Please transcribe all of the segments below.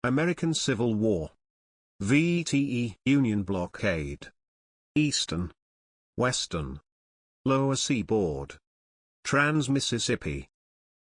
American Civil War. VTE Union blockade. Eastern. Western. Lower Seaboard. Trans-Mississippi.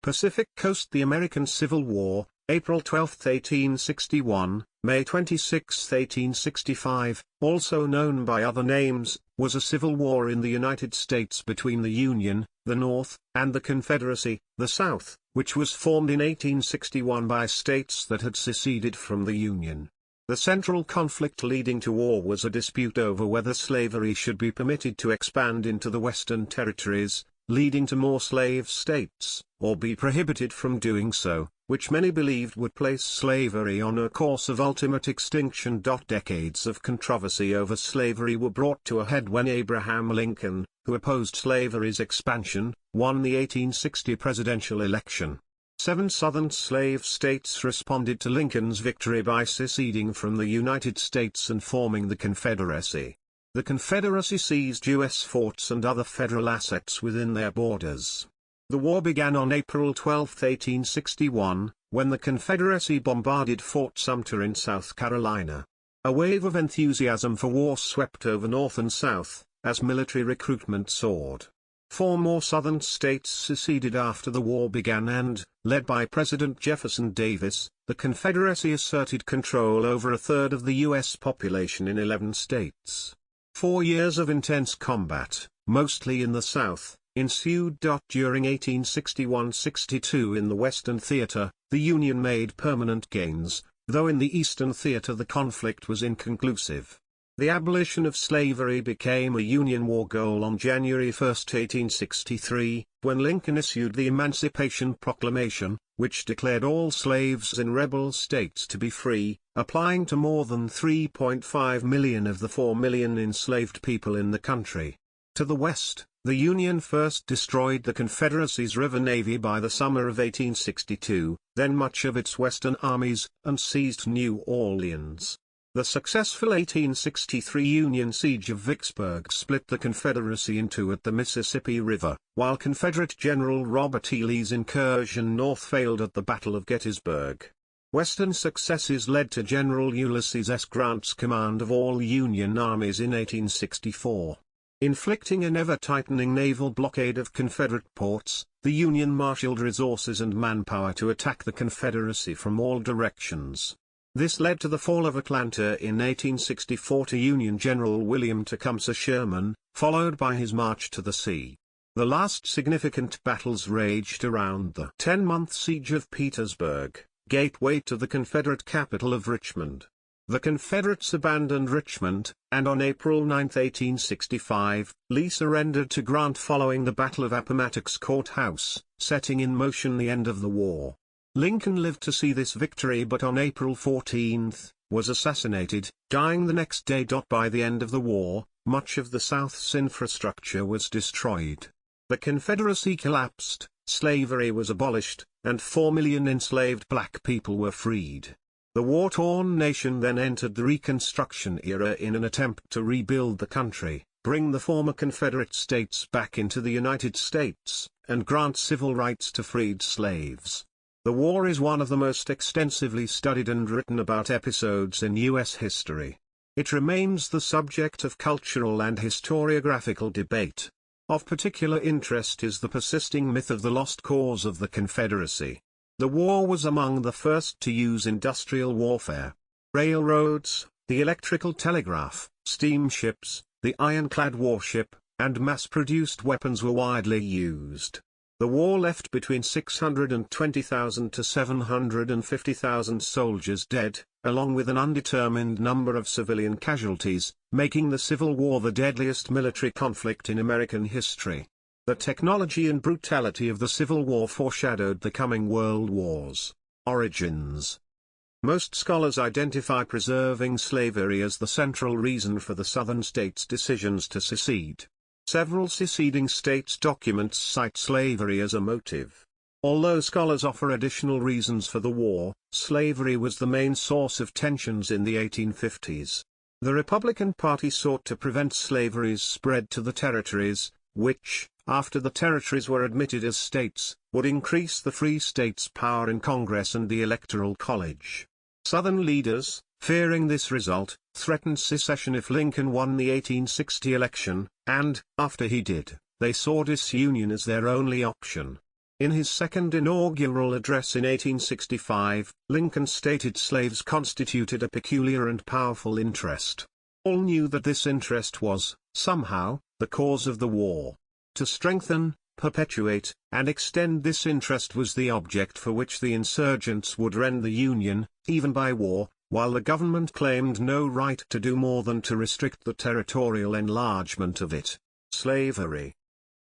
Pacific Coast. The American Civil War, April 12, 1861, May 26, 1865, also known by other names, was a civil war in the United States between the Union, the North, and the Confederacy, the South, which was formed in 1861 by states that had seceded from the Union. The central conflict leading to war was a dispute over whether slavery should be permitted to expand into the Western territories, leading to more slave states, or be prohibited from doing so, which many believed would place slavery on a course of ultimate extinction. Decades of controversy over slavery were brought to a head when Abraham Lincoln, who opposed slavery's expansion, won the 1860 presidential election. 7 Southern slave states responded to Lincoln's victory by seceding from the United States and forming the Confederacy. The Confederacy seized U.S. forts and other federal assets within their borders. The war began on April 12, 1861, when the Confederacy bombarded Fort Sumter in South Carolina. A wave of enthusiasm for war swept over North and South, as military recruitment soared. 4 more Southern states seceded after the war began and, led by President Jefferson Davis, the Confederacy asserted control over a third of the U.S. population in 11 states. 4 years of intense combat, mostly in the South, ensued. During 1861–62 in the Western Theater, the Union made permanent gains, though in the Eastern Theater the conflict was inconclusive. The abolition of slavery became a Union war goal on January 1, 1863, when Lincoln issued the Emancipation Proclamation, which declared all slaves in rebel states to be free, applying to more than 3.5 million of the 4 million enslaved people in the country. To the west, the Union first destroyed the Confederacy's river navy by the summer of 1862, then much of its western armies, and seized New Orleans. The successful 1863 Union siege of Vicksburg split the Confederacy in two at the Mississippi River, while Confederate General Robert E. Lee's incursion north failed at the Battle of Gettysburg. Western successes led to General Ulysses S. Grant's command of all Union armies in 1864. Inflicting an ever-tightening naval blockade of Confederate ports, the Union marshaled resources and manpower to attack the Confederacy from all directions. This led to the fall of Atlanta in 1864 to Union General William Tecumseh Sherman, followed by his march to the sea. The last significant battles raged around the 10-month siege of Petersburg, gateway to the Confederate capital of Richmond. The Confederates abandoned Richmond, and on April 9, 1865, Lee surrendered to Grant following the Battle of Appomattox Courthouse, setting in motion the end of the war. Lincoln lived to see this victory but on April 14, was assassinated, dying the next day. By the end of the war, much of the South's infrastructure was destroyed. The Confederacy collapsed, slavery was abolished, and 4 million enslaved black people were freed. The war-torn nation then entered the Reconstruction era in an attempt to rebuild the country, bring the former Confederate states back into the United States, and grant civil rights to freed slaves. The war is one of the most extensively studied and written about episodes in U.S. history. It remains the subject of cultural and historiographical debate. Of particular interest is the persisting myth of the lost cause of the Confederacy. The war was among the first to use industrial warfare. Railroads, the electrical telegraph, steamships, the ironclad warship, and mass-produced weapons were widely used. The war left between 620,000 to 750,000 soldiers dead, along with an undetermined number of civilian casualties, making the Civil War the deadliest military conflict in American history. The technology and brutality of the Civil War foreshadowed the coming world wars. Origins. Most scholars identify preserving slavery as the central reason for the Southern states' decisions to secede. Several seceding states' documents cite slavery as a motive. Although scholars offer additional reasons for the war, slavery was the main source of tensions in the 1850s. The Republican Party sought to prevent slavery's spread to the territories, which, after the territories were admitted as states, would increase the free states' power in Congress and the Electoral College. Southern leaders, fearing this result, threatened secession if Lincoln won the 1860 election, and, after he did, they saw disunion as their only option. In his second inaugural address in 1865, Lincoln stated slaves constituted a peculiar and powerful interest. All knew that this interest was, somehow, the cause of the war. To strengthen, perpetuate, and extend this interest was the object for which the insurgents would rend the Union, even by war, while the government claimed no right to do more than to restrict the territorial enlargement of it. Slavery.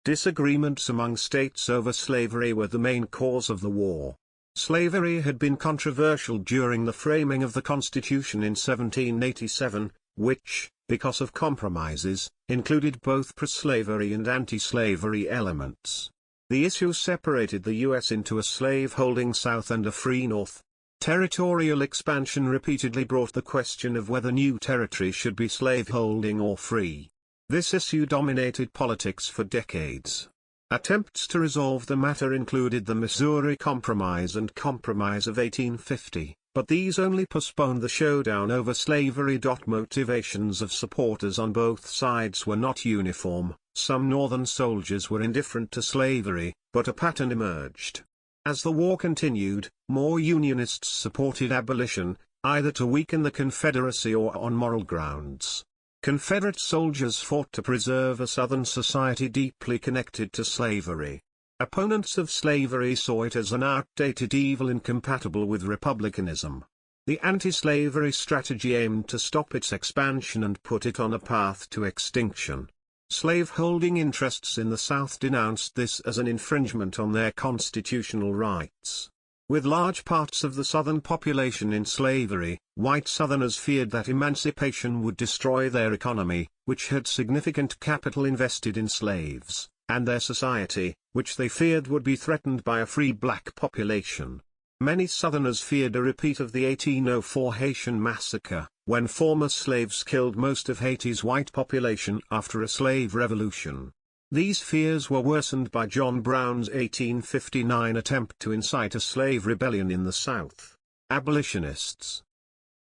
Disagreements among states over slavery were the main cause of the war. Slavery had been controversial during the framing of the Constitution in 1787, which, because of compromises, included both pro-slavery and anti-slavery elements. The issue separated the U.S. into a slave-holding South and a free North. Territorial expansion repeatedly brought the question of whether new territory should be slave-holding or free. This issue dominated politics for decades. Attempts to resolve the matter included the Missouri Compromise and Compromise of 1850, but these only postponed the showdown over slavery. Motivations of supporters on both sides were not uniform. Some Northern soldiers were indifferent to slavery, but a pattern emerged. As the war continued, more Unionists supported abolition, either to weaken the Confederacy or on moral grounds. Confederate soldiers fought to preserve a Southern society deeply connected to slavery. Opponents of slavery saw it as an outdated evil incompatible with republicanism. The anti-slavery strategy aimed to stop its expansion and put it on a path to extinction. Slave-holding interests in the South denounced this as an infringement on their constitutional rights. With large parts of the Southern population in slavery, white Southerners feared that emancipation would destroy their economy, which had significant capital invested in slaves, and their society, which they feared would be threatened by a free black population. Many Southerners feared a repeat of the 1804 Haitian massacre, when former slaves killed most of Haiti's white population after a slave revolution. These fears were worsened by John Brown's 1859 attempt to incite a slave rebellion in the South. Abolitionists.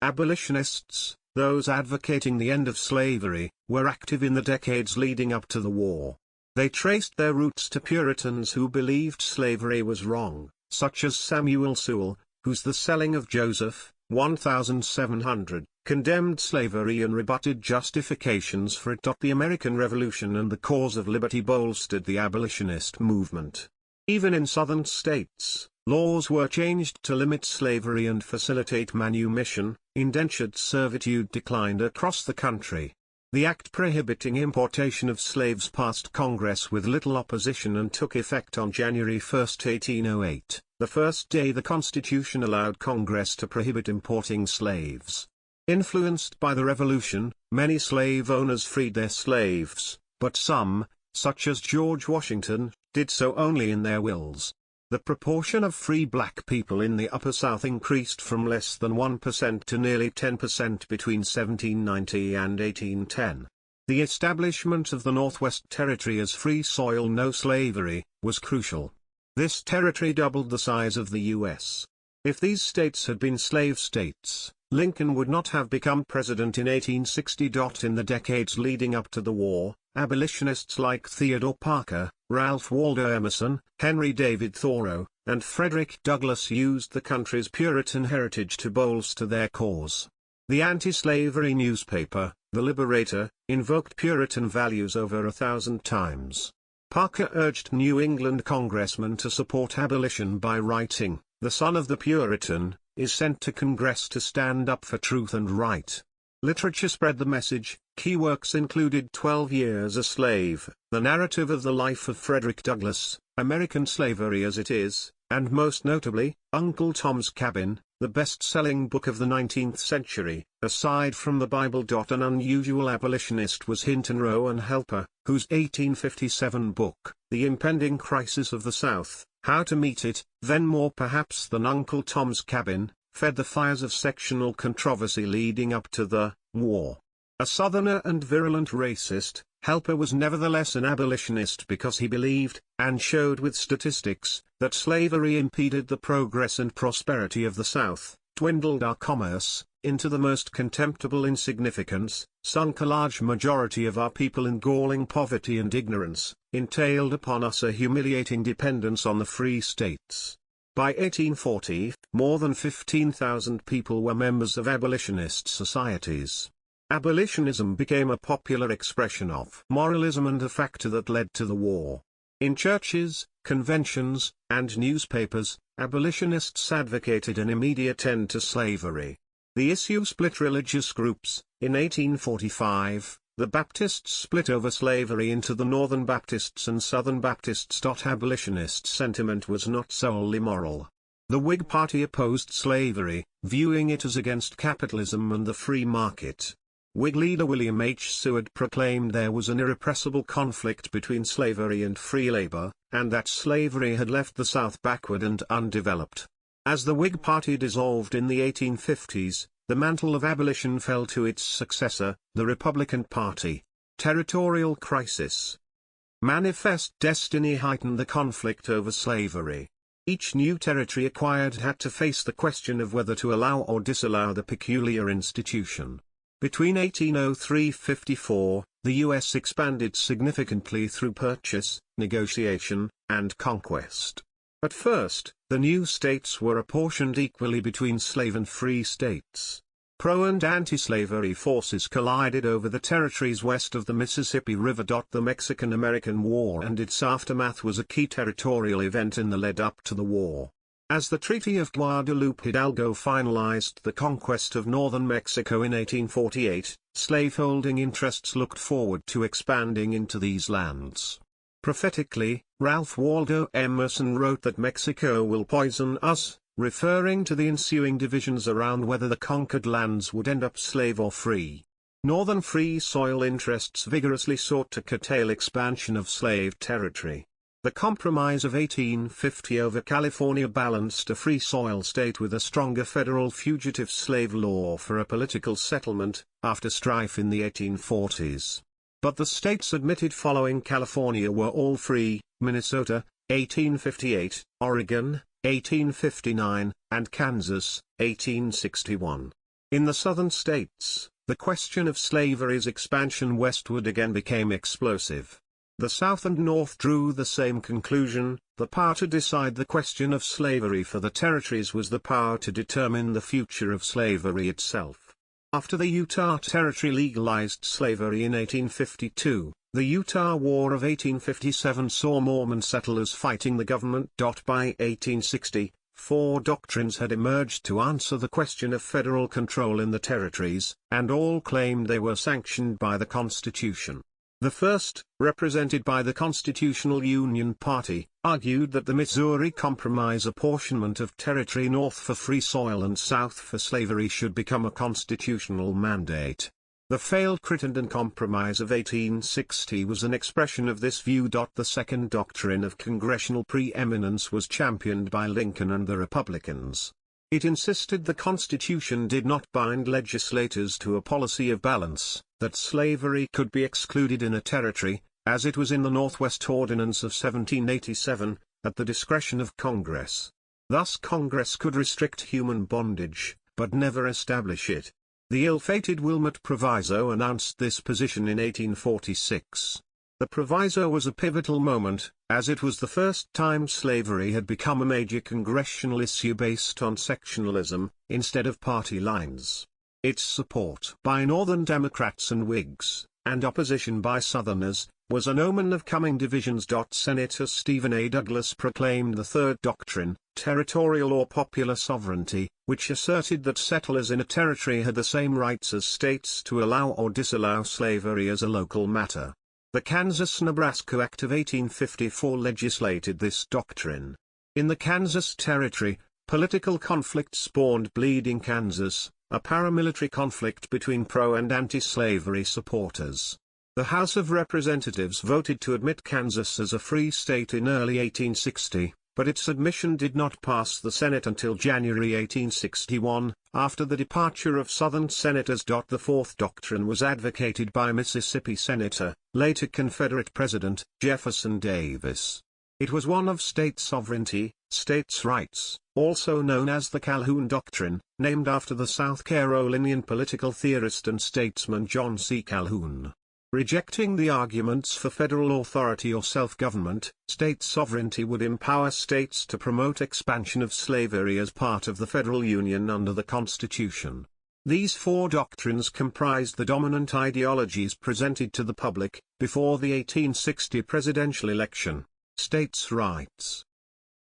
Abolitionists, those advocating the end of slavery, were active in the decades leading up to the war. They traced their roots to Puritans who believed slavery was wrong, such as Samuel Sewall, whose The Selling of Joseph, 1700, condemned slavery and rebutted justifications for it. The American Revolution and the cause of liberty bolstered the abolitionist movement. Even in Southern states, laws were changed to limit slavery and facilitate manumission. Indentured servitude declined across the country. The act prohibiting importation of slaves passed Congress with little opposition and took effect on January 1, 1808, the first day the Constitution allowed Congress to prohibit importing slaves. Influenced by the Revolution, many slave owners freed their slaves, but some, such as George Washington, did so only in their wills. The proportion of free black people in the Upper South increased from less than 1% to nearly 10% between 1790 and 1810. The establishment of the Northwest Territory as free soil, no slavery, was crucial. This territory doubled the size of the U.S. If these states had been slave states, Lincoln would not have become president in 1860. In the decades leading up to the war, abolitionists like Theodore Parker, Ralph Waldo Emerson, Henry David Thoreau, and Frederick Douglass used the country's Puritan heritage to bolster their cause. The anti-slavery newspaper, The Liberator, invoked Puritan values over 1,000 times. Parker urged New England congressmen to support abolition by writing, "The son of the Puritan is sent to Congress to stand up for truth and right." Literature spread the message. Key works included 12 Years a Slave, The Narrative of the Life of Frederick Douglass, American Slavery as It Is, and most notably, Uncle Tom's Cabin, the best-selling book of the 19th century. Aside from the Bible. An unusual abolitionist was Hinton Rowan Helper, whose 1857 book, The Impending Crisis of the South, How to Meet It, then more perhaps than Uncle Tom's Cabin, fed the fires of sectional controversy leading up to the war. A Southerner and virulent racist, Helper was nevertheless an abolitionist because he believed, and showed with statistics, that slavery impeded the progress and prosperity of the South. dwindled our commerce into the most contemptible insignificance, sunk a large majority of our people in galling poverty and ignorance, entailed upon us a humiliating dependence on the free states. By 1840, more than 15,000 people were members of abolitionist societies. Abolitionism became a popular expression of moralism and a factor that led to the war. In churches, conventions, and newspapers, abolitionists advocated an immediate end to slavery. The issue split religious groups. In 1845, the Baptists split over slavery into the Northern Baptists and Southern Baptists. Abolitionist sentiment was not solely moral. The Whig Party opposed slavery, viewing it as against capitalism and the free market. Whig leader William H. Seward proclaimed there was an irrepressible conflict between slavery and free labor, and that slavery had left the South backward and undeveloped. As the Whig Party dissolved in the 1850s, the mantle of abolition fell to its successor, the Republican Party. Territorial crisis. Manifest destiny heightened the conflict over slavery. Each new territory acquired had to face the question of whether to allow or disallow the peculiar institution. Between 1803–54, the U.S. expanded significantly through purchase, negotiation, and conquest. At first, the new states were apportioned equally between slave and free states. Pro- and anti-slavery forces collided over the territories west of the Mississippi River. The Mexican-American War and its aftermath was a key territorial event in the lead-up to the war. As the Treaty of Guadalupe Hidalgo finalized the conquest of northern Mexico in 1848, slaveholding interests looked forward to expanding into these lands. Prophetically, Ralph Waldo Emerson wrote that Mexico will poison us, referring to the ensuing divisions around whether the conquered lands would end up slave or free. Northern free soil interests vigorously sought to curtail expansion of slave territory. The Compromise of 1850 over California balanced a free soil state with a stronger federal fugitive slave law for a political settlement, after strife in the 1840s. But the states admitted following California were all free: Minnesota, 1858, Oregon, 1859, and Kansas, 1861. In the southern states, the question of slavery's expansion westward again became explosive. The South and North drew the same conclusion: the power to decide the question of slavery for the territories was the power to determine the future of slavery itself. After the Utah Territory legalized slavery in 1852, the Utah War of 1857 saw Mormon settlers fighting the government. By 1860, 4 doctrines had emerged to answer the question of federal control in the territories, and all claimed they were sanctioned by the Constitution. The first, represented by the Constitutional Union Party, argued that the Missouri Compromise apportionment of territory north for free soil and south for slavery should become a constitutional mandate. The failed Crittenden Compromise of 1860 was an expression of this view. The second doctrine of congressional preeminence was championed by Lincoln and the Republicans. It insisted the Constitution did not bind legislators to a policy of balance, that slavery could be excluded in a territory, as it was in the Northwest Ordinance of 1787, at the discretion of Congress. Thus Congress could restrict human bondage, but never establish it. The ill-fated Wilmot Proviso announced this position in 1846. The proviso was a pivotal moment, as it was the first time slavery had become a major congressional issue based on sectionalism, instead of party lines. Its support by Northern Democrats and Whigs, and opposition by Southerners, was an omen of coming divisions. Senator Stephen A. Douglas proclaimed the third doctrine, territorial or popular sovereignty, which asserted that settlers in a territory had the same rights as states to allow or disallow slavery as a local matter. The Kansas-Nebraska Act of 1854 legislated this doctrine. In the Kansas Territory, political conflict spawned Bleeding Kansas, a paramilitary conflict between pro- and anti-slavery supporters. The House of Representatives voted to admit Kansas as a free state in early 1860, but its admission did not pass the Senate until January 1861, after the departure of Southern senators. The fourth doctrine was advocated by Mississippi Senator, later Confederate President, Jefferson Davis. It was one of state sovereignty, states' rights, also known as the Calhoun Doctrine, named after the South Carolinian political theorist and statesman John C. Calhoun. Rejecting the arguments for federal authority or self-government, state sovereignty would empower states to promote expansion of slavery as part of the federal union under the Constitution. These four doctrines comprised the dominant ideologies presented to the public, before the 1860 presidential election. States' rights.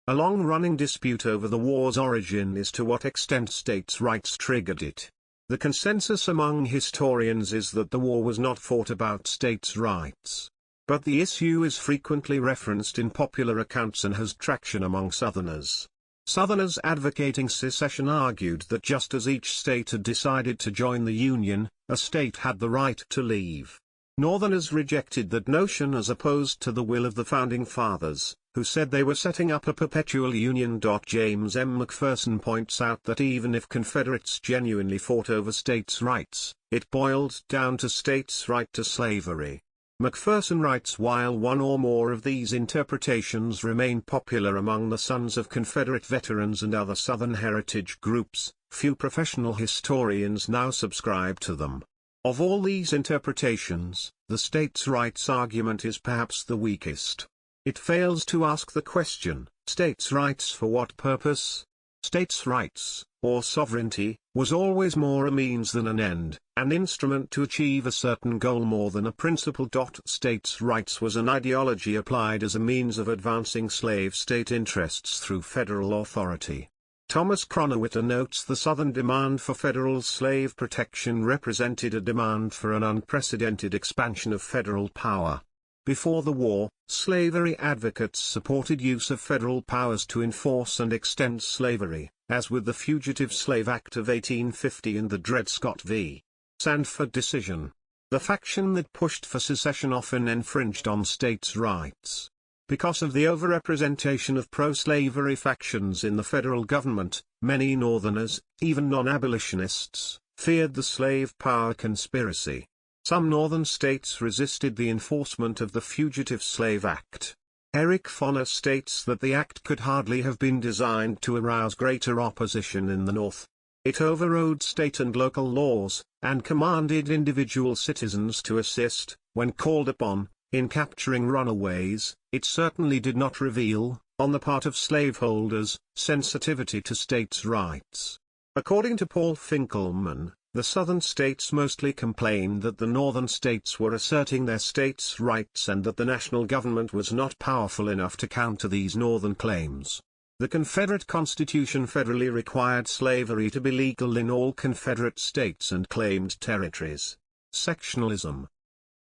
A long-running dispute over the war's origin is to what extent states' rights triggered it. The consensus among historians is that the war was not fought about states' rights. But the issue is frequently referenced in popular accounts and has traction among Southerners. Southerners advocating secession argued that just as each state had decided to join the Union, a state had the right to leave. Northerners rejected that notion as opposed to the will of the Founding Fathers, who said they were setting up a perpetual union. James M. McPherson points out that even if Confederates genuinely fought over states' rights, it boiled down to states' right to slavery. McPherson writes, while one or more of these interpretations remain popular among the sons of Confederate veterans and other Southern heritage groups, few professional historians now subscribe to them. Of all these interpretations, the states' rights argument is perhaps the weakest. It fails to ask the question, states' rights for what purpose? States' rights, or sovereignty, was always more a means than an end, an instrument to achieve a certain goal more than a principle. States' rights was an ideology applied as a means of advancing slave state interests through federal authority. Thomas Cronowiter notes the Southern demand for federal slave protection represented a demand for an unprecedented expansion of federal power. Before the war, slavery advocates supported use of federal powers to enforce and extend slavery, as with the Fugitive Slave Act of 1850 and the Dred Scott v. Sandford decision. The faction that pushed for secession often infringed on states' rights. Because of the overrepresentation of pro-slavery factions in the federal government, many Northerners, even non-abolitionists, feared the slave power conspiracy. Some Northern states resisted the enforcement of the Fugitive Slave Act. Eric Foner states that the act could hardly have been designed to arouse greater opposition in the North. It overrode state and local laws, and commanded individual citizens to assist, when called upon, in capturing runaways. It certainly did not reveal, on the part of slaveholders, sensitivity to states' rights. According to Paul Finkelman, the Southern states mostly complained that the Northern states were asserting their states' rights and that the national government was not powerful enough to counter these Northern claims. The Confederate Constitution federally required slavery to be legal in all Confederate states and claimed territories. Sectionalism.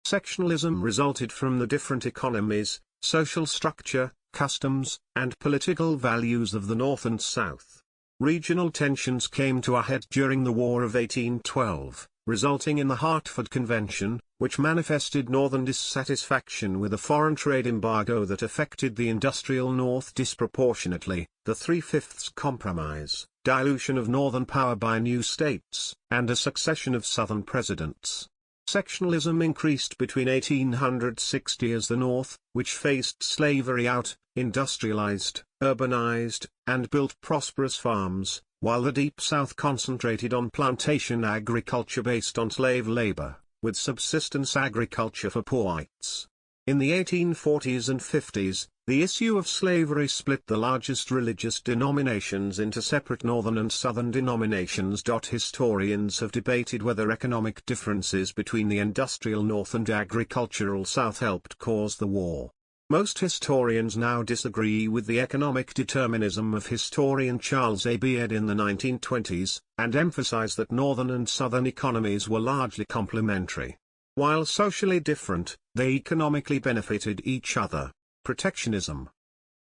Sectionalism resulted from the different economies, social structure, customs, and political values of the North and South. Regional tensions came to a head during the War of 1812, resulting in the Hartford Convention, which manifested Northern dissatisfaction with a foreign trade embargo that affected the industrial North disproportionately, the Three-Fifths Compromise, dilution of Northern power by new states, and a succession of Southern presidents. Sectionalism increased between 1860 as the North, which phased slavery out, industrialized, urbanized, and built prosperous farms, while the Deep South concentrated on plantation agriculture based on slave labor, with subsistence agriculture for poor whites. In the 1840s and 50s, the issue of slavery split the largest religious denominations into separate Northern and Southern denominations. Historians have debated whether economic differences between the industrial North and agricultural South helped cause the war. Most historians now disagree with the economic determinism of historian Charles A. Beard in the 1920s, and emphasize that Northern and Southern economies were largely complementary. While socially different, they economically benefited each other. Protectionism.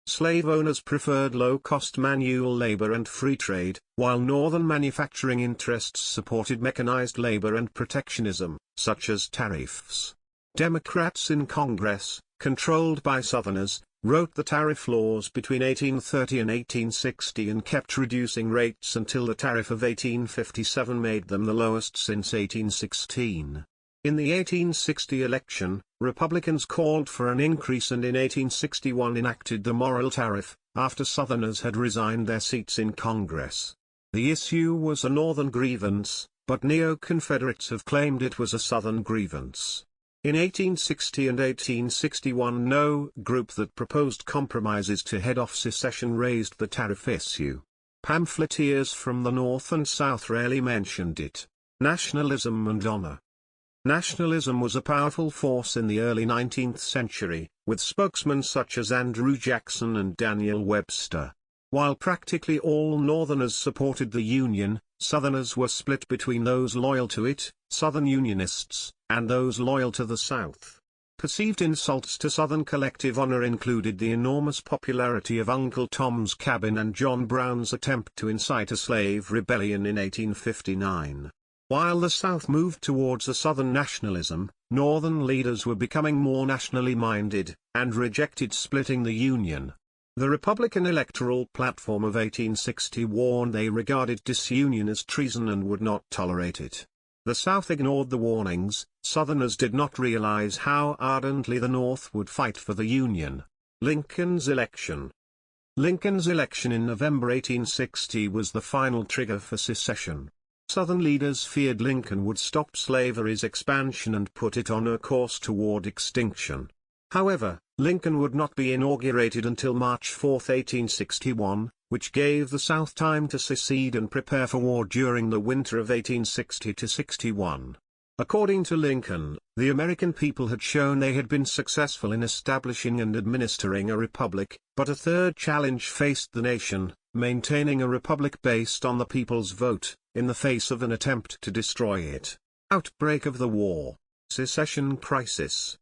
Slave owners preferred low-cost manual labor and free trade, while Northern manufacturing interests supported mechanized labor and protectionism, such as tariffs. Democrats in Congress, controlled by Southerners, wrote the tariff laws between 1830 and 1860 and kept reducing rates until the tariff of 1857 made them the lowest since 1816. In the 1860 election, Republicans called for an increase and in 1861 enacted the Morrill Tariff, after Southerners had resigned their seats in Congress. The issue was a Northern grievance, but neo-Confederates have claimed it was a Southern grievance. In 1860 and 1861 no group that proposed compromises to head off secession raised the tariff issue. Pamphleteers from the North and South rarely mentioned it. Nationalism and honor. Nationalism was a powerful force in the early 19th century, with spokesmen such as Andrew Jackson and Daniel Webster. While practically all Northerners supported the Union, Southerners were split between those loyal to it, Southern Unionists, and those loyal to the South. Perceived insults to Southern collective honor included the enormous popularity of Uncle Tom's Cabin and John Brown's attempt to incite a slave rebellion in 1859. While the South moved towards a Southern nationalism, Northern leaders were becoming more nationally minded, and rejected splitting the Union. The Republican electoral platform of 1860 warned they regarded disunion as treason and would not tolerate it. The South ignored the warnings. Southerners did not realize how ardently the North would fight for the Union. Lincoln's election. Lincoln's election in November 1860 was the final trigger for secession. Southern leaders feared Lincoln would stop slavery's expansion and put it on a course toward extinction. However, Lincoln would not be inaugurated until March 4, 1861, which gave the South time to secede and prepare for war during the winter of 1860–61. According to Lincoln, the American people had shown they had been successful in establishing and administering a republic, but a third challenge faced the nation: maintaining a republic based on the people's vote, in the face of an attempt to destroy it. Outbreak of the war. Secession crisis.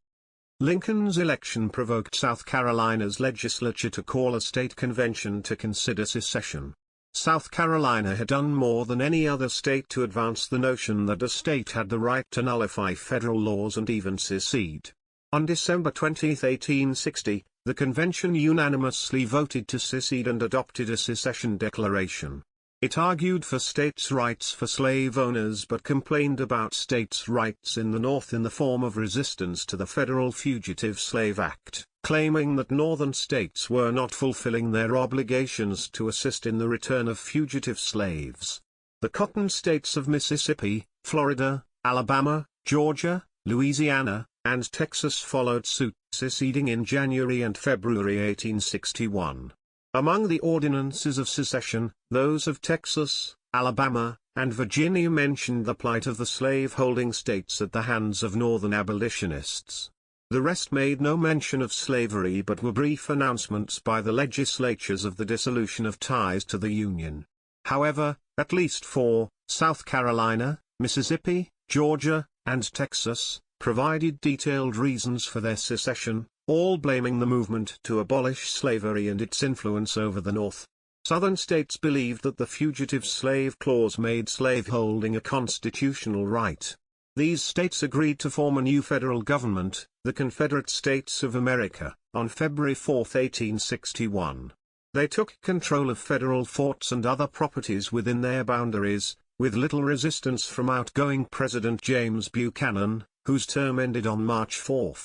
Lincoln's election provoked South Carolina's legislature to call a state convention to consider secession. South Carolina had done more than any other state to advance the notion that a state had the right to nullify federal laws and even secede. On December 20, 1860, the convention unanimously voted to secede and adopted a secession declaration. It argued for states' rights for slave owners but complained about states' rights in the North in the form of resistance to the Federal Fugitive Slave Act, claiming that Northern states were not fulfilling their obligations to assist in the return of fugitive slaves. The Cotton states of Mississippi, Florida, Alabama, Georgia, Louisiana, and Texas followed suit, seceding in January and February 1861. Among the ordinances of secession, those of Texas, Alabama, and Virginia mentioned the plight of the slave-holding states at the hands of Northern abolitionists. The rest made no mention of slavery but were brief announcements by the legislatures of the dissolution of ties to the Union. However, at least four, South Carolina, Mississippi, Georgia, and Texas, provided detailed reasons for their secession, all blaming the movement to abolish slavery and its influence over the North. Southern states believed that the Fugitive Slave Clause made slaveholding a constitutional right. These states agreed to form a new federal government, the Confederate States of America, on February 4, 1861. They took control of federal forts and other properties within their boundaries, with little resistance from outgoing President James Buchanan, whose term ended on March 4.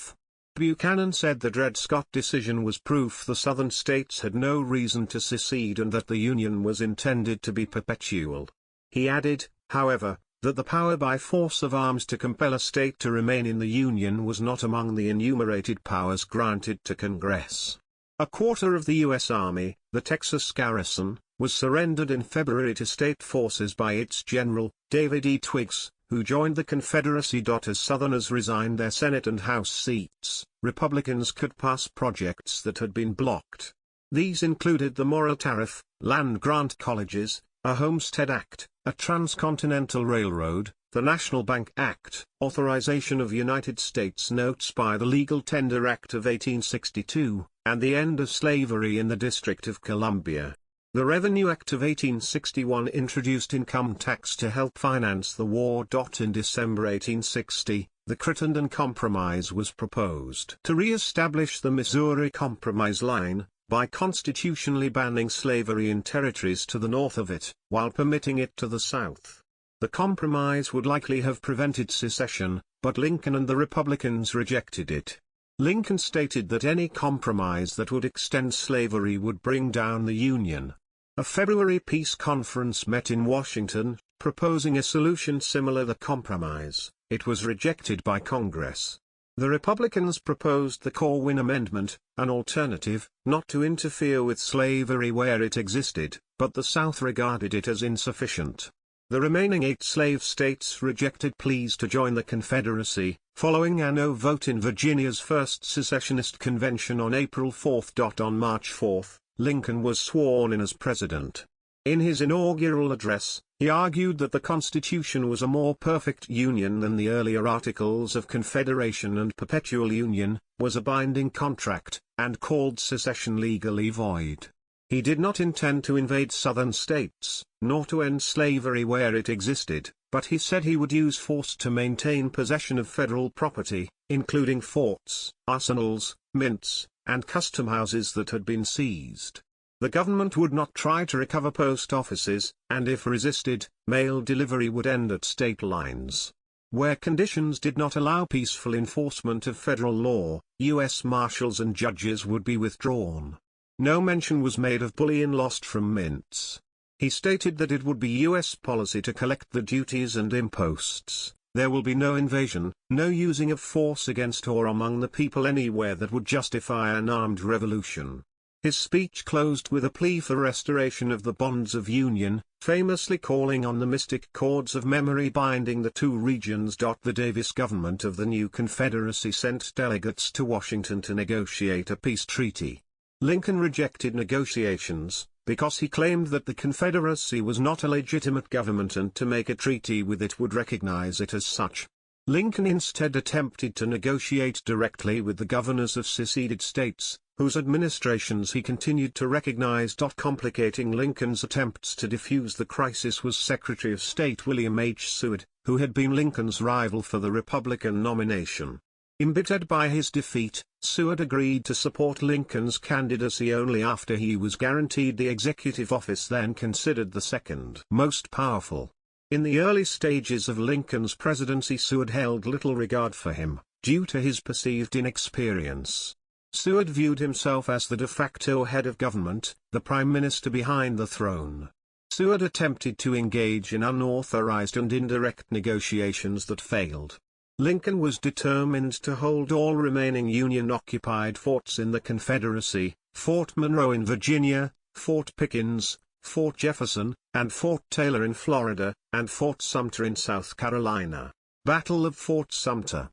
Buchanan said the Dred Scott decision was proof the Southern states had no reason to secede and that the Union was intended to be perpetual. He added, however, that the power by force of arms to compel a state to remain in the Union was not among the enumerated powers granted to Congress. A quarter of the U.S. Army, the Texas garrison, was surrendered in February to state forces by its general, David E. Twiggs, who joined the Confederacy. As Southerners resigned their Senate and House seats, Republicans could pass projects that had been blocked. These included the Morrill Tariff, land grant colleges, a Homestead Act, a transcontinental railroad, the National Bank Act, authorization of United States notes by the Legal Tender Act of 1862, and the end of slavery in the District of Columbia. The Revenue Act of 1861 introduced income tax to help finance the war. In December 1860, the Crittenden Compromise was proposed to re-establish the Missouri Compromise line, by constitutionally banning slavery in territories to the north of it, while permitting it to the south. The compromise would likely have prevented secession, but Lincoln and the Republicans rejected it. Lincoln stated that any compromise that would extend slavery would bring down the Union. A February peace conference met in Washington, proposing a solution similar to the compromise. It was rejected by Congress. The Republicans proposed the Corwin Amendment, an alternative, not to interfere with slavery where it existed, but the South regarded it as insufficient. The remaining 8 slave states rejected pleas to join the Confederacy, following a no vote in Virginia's first secessionist convention on April 4. On March 4, Lincoln was sworn in as president. In his inaugural address, he argued that the Constitution was a more perfect union than the earlier Articles of Confederation and perpetual union, was a binding contract, and called secession legally void. He did not intend to invade Southern states, nor to end slavery where it existed, but he said he would use force to maintain possession of federal property, including forts, arsenals, mints, and custom houses that had been seized. The government would not try to recover post offices, and if resisted, mail delivery would end at state lines. Where conditions did not allow peaceful enforcement of federal law, U.S. marshals and judges would be withdrawn. No mention was made of bullion lost from mints. He stated that it would be U.S. policy to collect the duties and imposts. There will be no invasion, no using of force against or among the people anywhere that would justify an armed revolution. His speech closed with a plea for restoration of the bonds of union, famously calling on the mystic cords of memory binding the 2 regions. The Davis government of the new Confederacy sent delegates to Washington to negotiate a peace treaty. Lincoln rejected negotiations, because he claimed that the Confederacy was not a legitimate government and to make a treaty with it would recognize it as such. Lincoln instead attempted to negotiate directly with the governors of seceded states, whose administrations he continued to recognize. Complicating Lincoln's attempts to defuse the crisis was Secretary of State William H. Seward, who had been Lincoln's rival for the Republican nomination. Embittered by his defeat, Seward agreed to support Lincoln's candidacy only after he was guaranteed the executive office then considered the second most powerful. In the early stages of Lincoln's presidency, Seward held little regard for him, due to his perceived inexperience. Seward viewed himself as the de facto head of government, the prime minister behind the throne. Seward attempted to engage in unauthorized and indirect negotiations that failed. Lincoln was determined to hold all remaining Union-occupied forts in the Confederacy, Fort Monroe in Virginia, Fort Pickens, Fort Jefferson, and Fort Taylor in Florida, and Fort Sumter in South Carolina. Battle of Fort Sumter.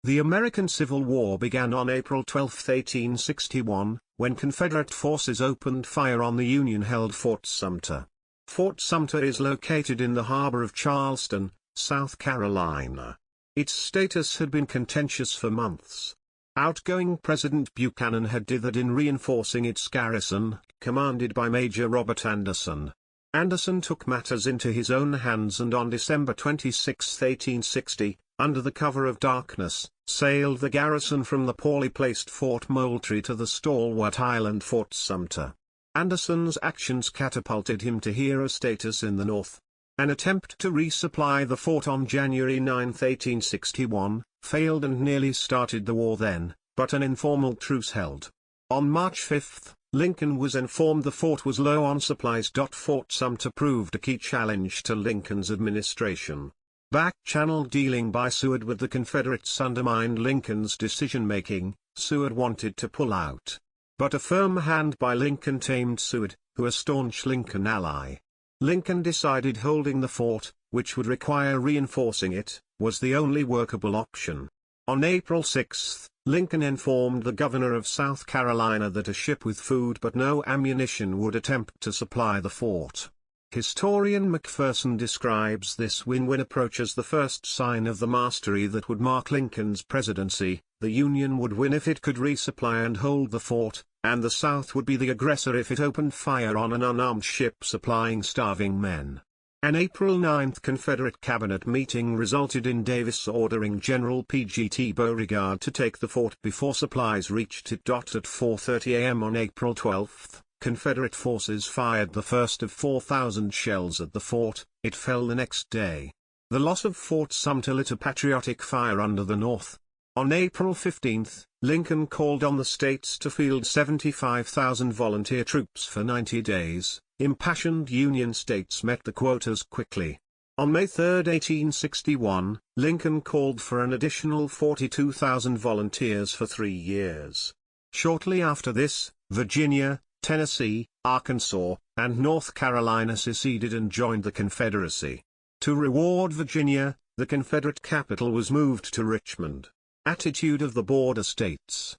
The American Civil War began on April 12, 1861, when Confederate forces opened fire on the Union-held Fort Sumter. Fort Sumter is located in the harbor of Charleston, South Carolina. Its status had been contentious for months. Outgoing President Buchanan had dithered in reinforcing its garrison, commanded by Major Robert Anderson. Anderson took matters into his own hands and on December 26, 1860, under the cover of darkness, sailed the garrison from the poorly placed Fort Moultrie to the stalwart island Fort Sumter. Anderson's actions catapulted him to hero status in the North. An attempt to resupply the fort on January 9, 1861, failed and nearly started the war then, but an informal truce held. On March 5, Lincoln was informed the fort was low on supplies. Fort Sumter proved a key challenge to Lincoln's administration. Back-channel dealing by Seward with the Confederates undermined Lincoln's decision-making. Seward wanted to pull out. But a firm hand by Lincoln tamed Seward, who a staunch Lincoln ally. Lincoln decided holding the fort, which would require reinforcing it, was the only workable option. On April 6, Lincoln informed the governor of South Carolina that a ship with food but no ammunition would attempt to supply the fort. Historian Macpherson describes this win-win approach as the first sign of the mastery that would mark Lincoln's presidency. The Union would win if it could resupply and hold the fort, and the South would be the aggressor if it opened fire on an unarmed ship supplying starving men. An April 9 Confederate cabinet meeting resulted in Davis ordering General P.G.T. Beauregard to take the fort before supplies reached it. At 4:30 a.m. on April 12, Confederate forces fired the first of 4,000 shells at the fort. It fell the next day. The loss of Fort Sumter lit a patriotic fire under the North. On April 15, Lincoln called on the states to field 75,000 volunteer troops for 90 days. Impassioned Union states met the quotas quickly. On May 3, 1861, Lincoln called for an additional 42,000 volunteers for 3 years. Shortly after this, Virginia, Tennessee, Arkansas, and North Carolina seceded and joined the Confederacy. To reward Virginia, the Confederate capital was moved to Richmond. Attitude of the border states.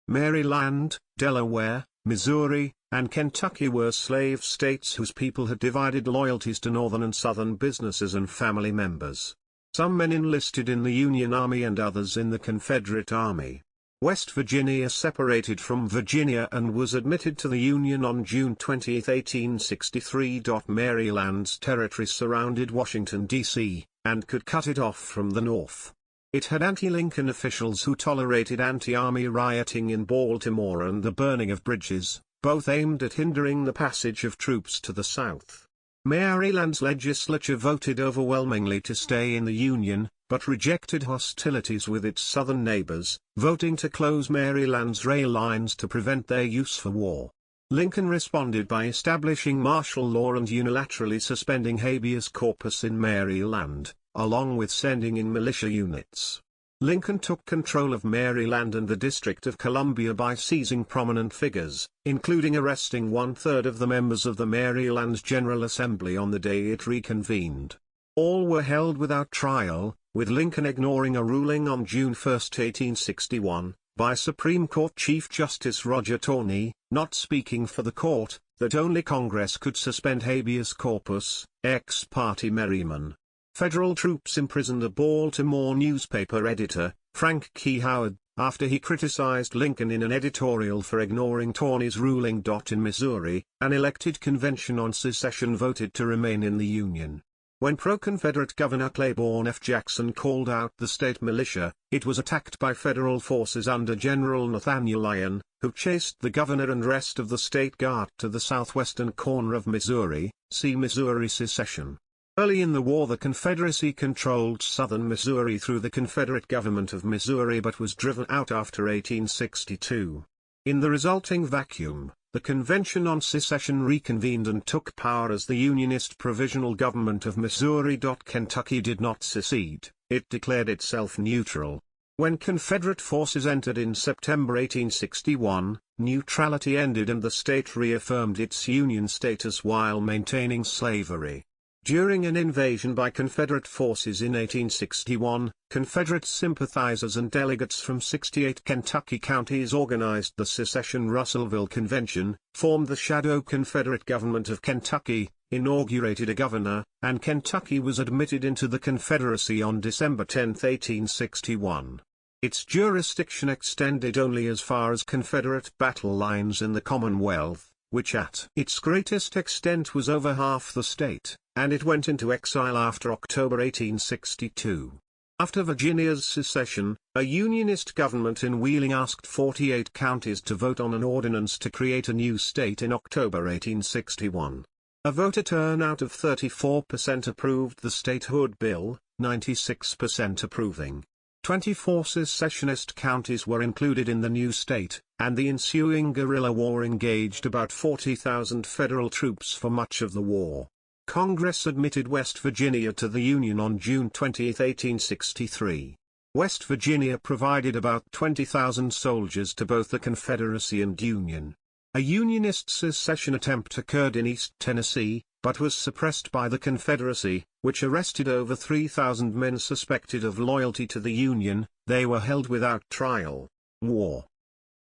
Maryland, Delaware, Missouri, and Kentucky were slave states whose people had divided loyalties to Northern and Southern businesses and family members. Some men enlisted in the Union Army and others in the Confederate Army. West Virginia separated from Virginia and was admitted to the Union on June 20, 1863. Maryland's territory surrounded Washington, D.C., and could cut it off from the north. It had anti-Lincoln officials who tolerated anti-army rioting in Baltimore and the burning of bridges, both aimed at hindering the passage of troops to the south. Maryland's legislature voted overwhelmingly to stay in the Union, but rejected hostilities with its southern neighbors, voting to close Maryland's rail lines to prevent their use for war. Lincoln responded by establishing martial law and unilaterally suspending habeas corpus in Maryland, along with sending in militia units. Lincoln took control of Maryland and the District of Columbia by seizing prominent figures, including arresting one-third of the members of the Maryland General Assembly on the day it reconvened. All were held without trial, with Lincoln ignoring a ruling on June 1, 1861, by Supreme Court Chief Justice Roger Taney, not speaking for the court, that only Congress could suspend habeas corpus, ex parte Merriman. Federal troops imprisoned a Baltimore newspaper editor, Frank Key Howard, after he criticized Lincoln in an editorial for ignoring Taney's ruling. In Missouri, an elected convention on secession voted to remain in the Union. When pro-Confederate Governor Claiborne F. Jackson called out the state militia, it was attacked by federal forces under General Nathaniel Lyon, who chased the governor and rest of the state guard to the southwestern corner of Missouri. See Missouri Secession. Early in the war the Confederacy controlled southern Missouri through the Confederate government of Missouri but was driven out after 1862. In the resulting vacuum, the Convention on Secession reconvened and took power as the Unionist Provisional Government of Missouri. Kentucky did not secede, it declared itself neutral. When Confederate forces entered in September 1861, neutrality ended and the state reaffirmed its Union status while maintaining slavery. During an invasion by Confederate forces in 1861, Confederate sympathizers and delegates from 68 Kentucky counties organized the secession Russellville Convention, formed the shadow Confederate government of Kentucky, inaugurated a governor, and Kentucky was admitted into the Confederacy on December 10, 1861. Its jurisdiction extended only as far as Confederate battle lines in the Commonwealth, which at its greatest extent was over half the state, and it went into exile after October 1862. After Virginia's secession, a Unionist government in Wheeling asked 48 counties to vote on an ordinance to create a new state in October 1861. A voter turnout of 34% approved the statehood bill, 96% approving. 24 secessionist counties were included in the new state, and the ensuing guerrilla war engaged about 40,000 federal troops for much of the war. Congress admitted West Virginia to the Union on June 20, 1863. West Virginia provided about 20,000 soldiers to both the Confederacy and Union. A Unionist secession attempt occurred in East Tennessee, but was suppressed by the Confederacy, which arrested over 3,000 men suspected of loyalty to the Union. They were held without trial. War.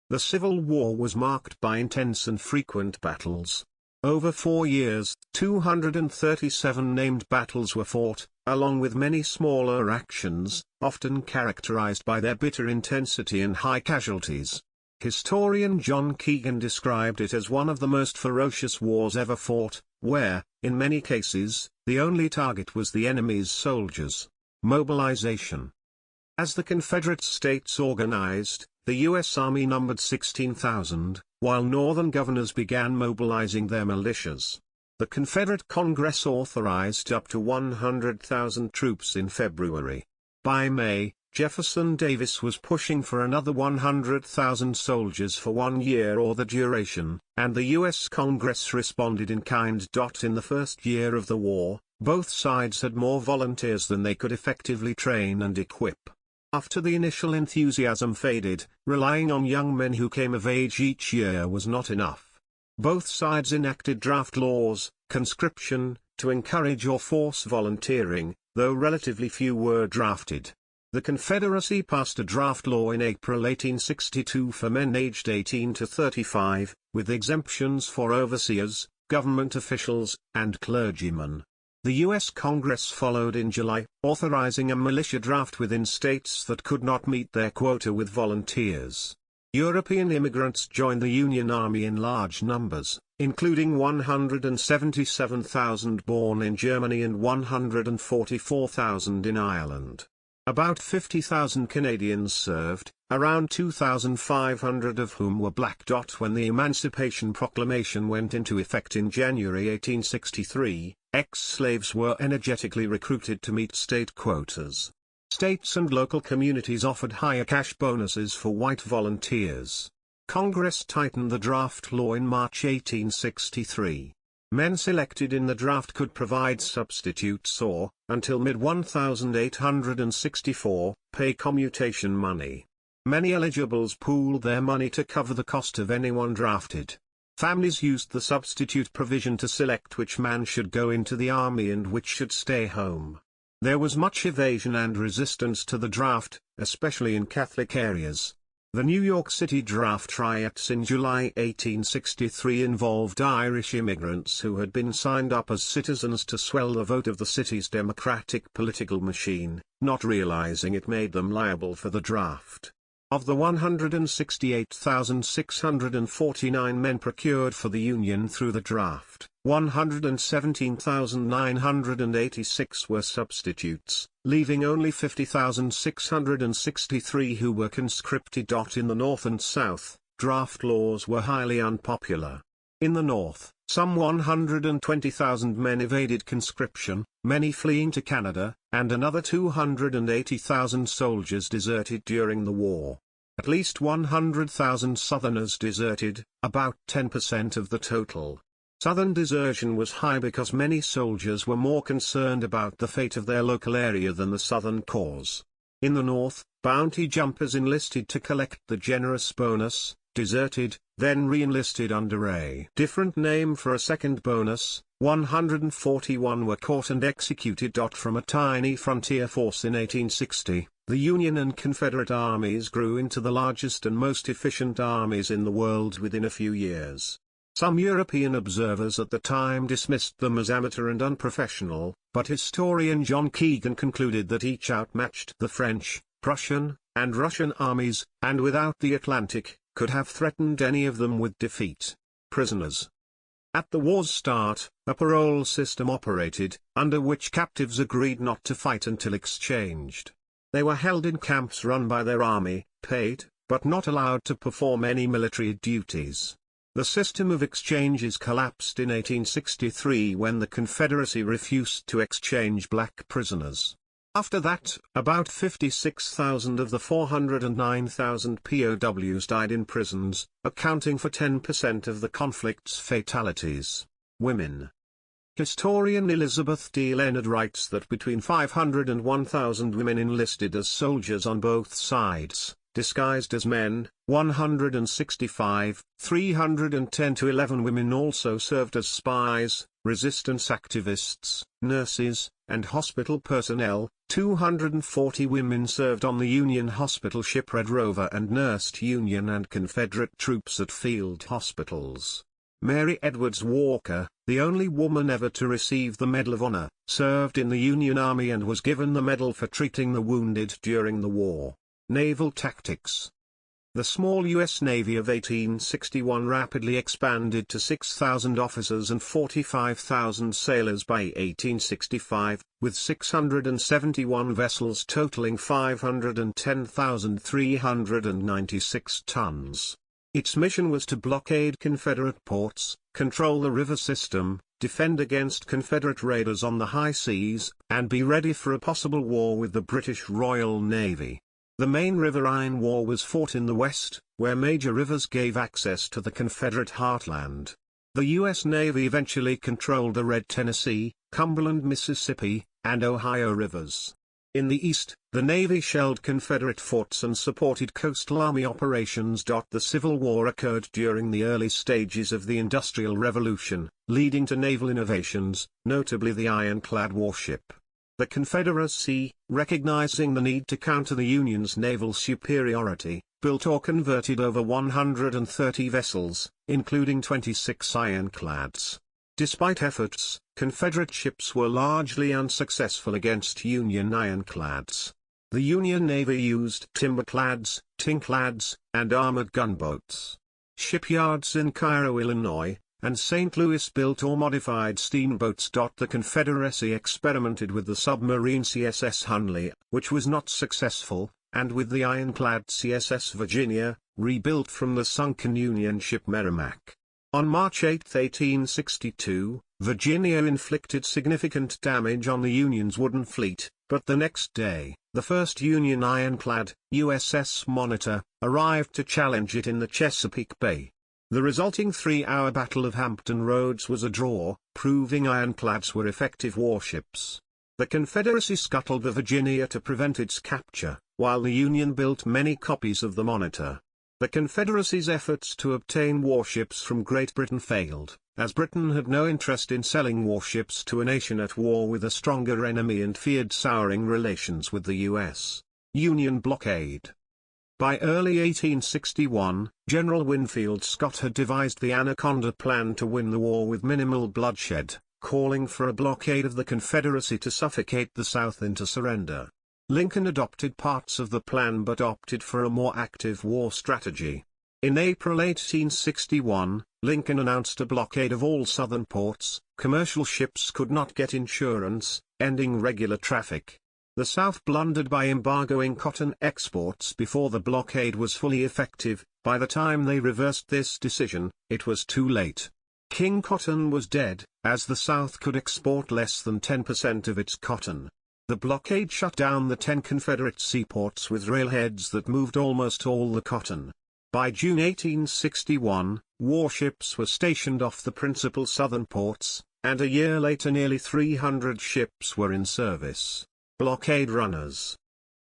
The Civil War was marked by intense and frequent battles. Over 4 years, 237 named battles were fought, along with many smaller actions, often characterized by their bitter intensity and high casualties. Historian John Keegan described it as one of the most ferocious wars ever fought, where, in many cases, the only target was the enemy's soldiers. Mobilization. As the Confederate states organized, the U.S. Army numbered 16,000, while Northern governors began mobilizing their militias. The Confederate Congress authorized up to 100,000 troops in February. By May, Jefferson Davis was pushing for another 100,000 soldiers for 1 year or the duration, and the U.S. Congress responded in kind. In the first year of the war, both sides had more volunteers than they could effectively train and equip. After the initial enthusiasm faded, relying on young men who came of age each year was not enough. Both sides enacted draft laws, conscription, to encourage or force volunteering, though relatively few were drafted. The Confederacy passed a draft law in April 1862 for men aged 18 to 35, with exemptions for overseers, government officials, and clergymen. The U.S. Congress followed in July, authorizing a militia draft within states that could not meet their quota with volunteers. European immigrants joined the Union Army in large numbers, including 177,000 born in Germany and 144,000 in Ireland. About 50,000 Canadians served, around 2,500 of whom were black. When the Emancipation Proclamation went into effect in January 1863, ex-slaves were energetically recruited to meet state quotas. States and local communities offered higher cash bonuses for white volunteers. Congress tightened the draft law in March 1863. Men selected in the draft could provide substitutes or, until mid-1864, pay commutation money. Many eligibles pooled their money to cover the cost of anyone drafted. Families used the substitute provision to select which man should go into the army and which should stay home. There was much evasion and resistance to the draft, especially in Catholic areas. The New York City draft riots in July 1863 involved Irish immigrants who had been signed up as citizens to swell the vote of the city's democratic political machine, not realizing it made them liable for the draft. Of the 168,649 men procured for the Union through the draft, 117,986 were substitutes, leaving only 50,663 who were conscripted. In the North and South, draft laws were highly unpopular. In the North, some 120,000 men evaded conscription, many fleeing to Canada, and another 280,000 soldiers deserted during the war. At least 100,000 Southerners deserted, about 10% of the total. Southern desertion was high because many soldiers were more concerned about the fate of their local area than the Southern cause. In the North, bounty jumpers enlisted to collect the generous bonus, deserted, then re-enlisted under a different name for a second bonus. 141 were caught and executed. From a tiny frontier force in 1860, the Union and Confederate armies grew into the largest and most efficient armies in the world within a few years. Some European observers at the time dismissed them as amateur and unprofessional, but historian John Keegan concluded that each outmatched the French, Prussian, and Russian armies, and without the Atlantic, could have threatened any of them with defeat. Prisoners. At the war's start, a parole system operated, under which captives agreed not to fight until exchanged. They were held in camps run by their army, paid, but not allowed to perform any military duties. The system of exchanges collapsed in 1863 when the Confederacy refused to exchange black prisoners. After that, about 56,000 of the 409,000 POWs died in prisons, accounting for 10% of the conflict's fatalities. Women. Historian Elizabeth D. Leonard writes that between 500 and 1,000 women enlisted as soldiers on both sides, disguised as men. 165, 310 to 11 women also served as spies, resistance activists, nurses, and hospital personnel. 240 women served on the Union hospital ship Red Rover and nursed Union and Confederate troops at field hospitals. Mary Edwards Walker, the only woman ever to receive the Medal of Honor, served in the Union Army and was given the medal for treating the wounded during the war. Naval tactics. The small U.S. Navy of 1861 rapidly expanded to 6,000 officers and 45,000 sailors by 1865, with 671 vessels totaling 510,396 tons. Its mission was to blockade Confederate ports, control the river system, defend against Confederate raiders on the high seas, and be ready for a possible war with the British Royal Navy. The main riverine war was fought in the west, where major rivers gave access to the Confederate heartland. The U.S. Navy eventually controlled the Red Tennessee, Cumberland, Mississippi, and Ohio rivers. In the east, the Navy shelled Confederate forts and supported coastal army operations. The Civil War occurred during the early stages of the Industrial Revolution, leading to naval innovations, notably the ironclad warship. The Confederacy, recognizing the need to counter the Union's naval superiority, built or converted over 130 vessels, including 26 ironclads. Despite efforts, Confederate ships were largely unsuccessful against Union ironclads. The Union Navy used timberclads, tinclads, and armored gunboats. Shipyards in Cairo, Illinois, and St. Louis built or modified steamboats. The Confederacy experimented with the submarine CSS Hunley, which was not successful, and with the ironclad CSS Virginia, rebuilt from the sunken Union ship Merrimac. On March 8, 1862, Virginia inflicted significant damage on the Union's wooden fleet, but the next day, the first Union ironclad, USS Monitor, arrived to challenge it in the Chesapeake Bay. The resulting 3-hour Battle of Hampton Roads was a draw, proving ironclads were effective warships. The Confederacy scuttled the Virginia to prevent its capture, while the Union built many copies of the Monitor. The Confederacy's efforts to obtain warships from Great Britain failed, as Britain had no interest in selling warships to a nation at war with a stronger enemy and feared souring relations with the U.S. Union blockade. By early 1861, General Winfield Scott had devised the Anaconda Plan to win the war with minimal bloodshed, calling for a blockade of the Confederacy to suffocate the South into surrender. Lincoln adopted parts of the plan but opted for a more active war strategy. In April 1861, Lincoln announced a blockade of all southern ports. Commercial ships could not get insurance, ending regular traffic. The South blundered by embargoing cotton exports before the blockade was fully effective. By the time they reversed this decision, it was too late. King Cotton was dead, as the South could export less than 10% of its cotton. The blockade shut down the 10 Confederate seaports with railheads that moved almost all the cotton. By June 1861, warships were stationed off the principal southern ports, and a year later nearly 300 ships were in service. Blockade runners.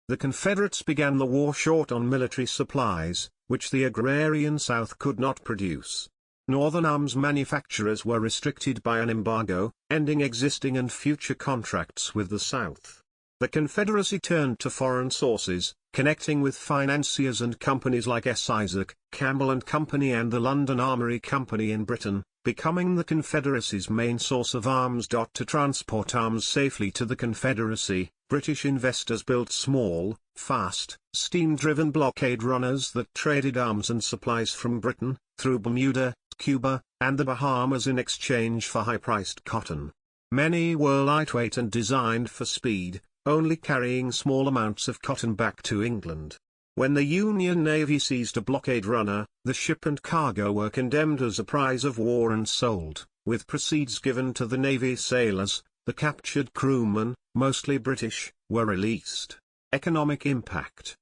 The Confederates began the war short on military supplies, which the agrarian South could not produce. Northern arms manufacturers were restricted by an embargo, ending existing and future contracts with the South. The Confederacy turned to foreign sources, connecting with financiers and companies like S. Isaac, Campbell and Company and the London Armoury Company in Britain, becoming the Confederacy's main source of arms. To transport arms safely to the Confederacy, British investors built small, fast, steam-driven blockade runners that traded arms and supplies from Britain, through Bermuda, Cuba, and the Bahamas in exchange for high-priced cotton. Many were lightweight and designed for speed, only carrying small amounts of cotton back to England. When the Union Navy seized a blockade runner, the ship and cargo were condemned as a prize of war and sold, with proceeds given to the Navy sailors. The captured crewmen, mostly British, were released. Economic impact.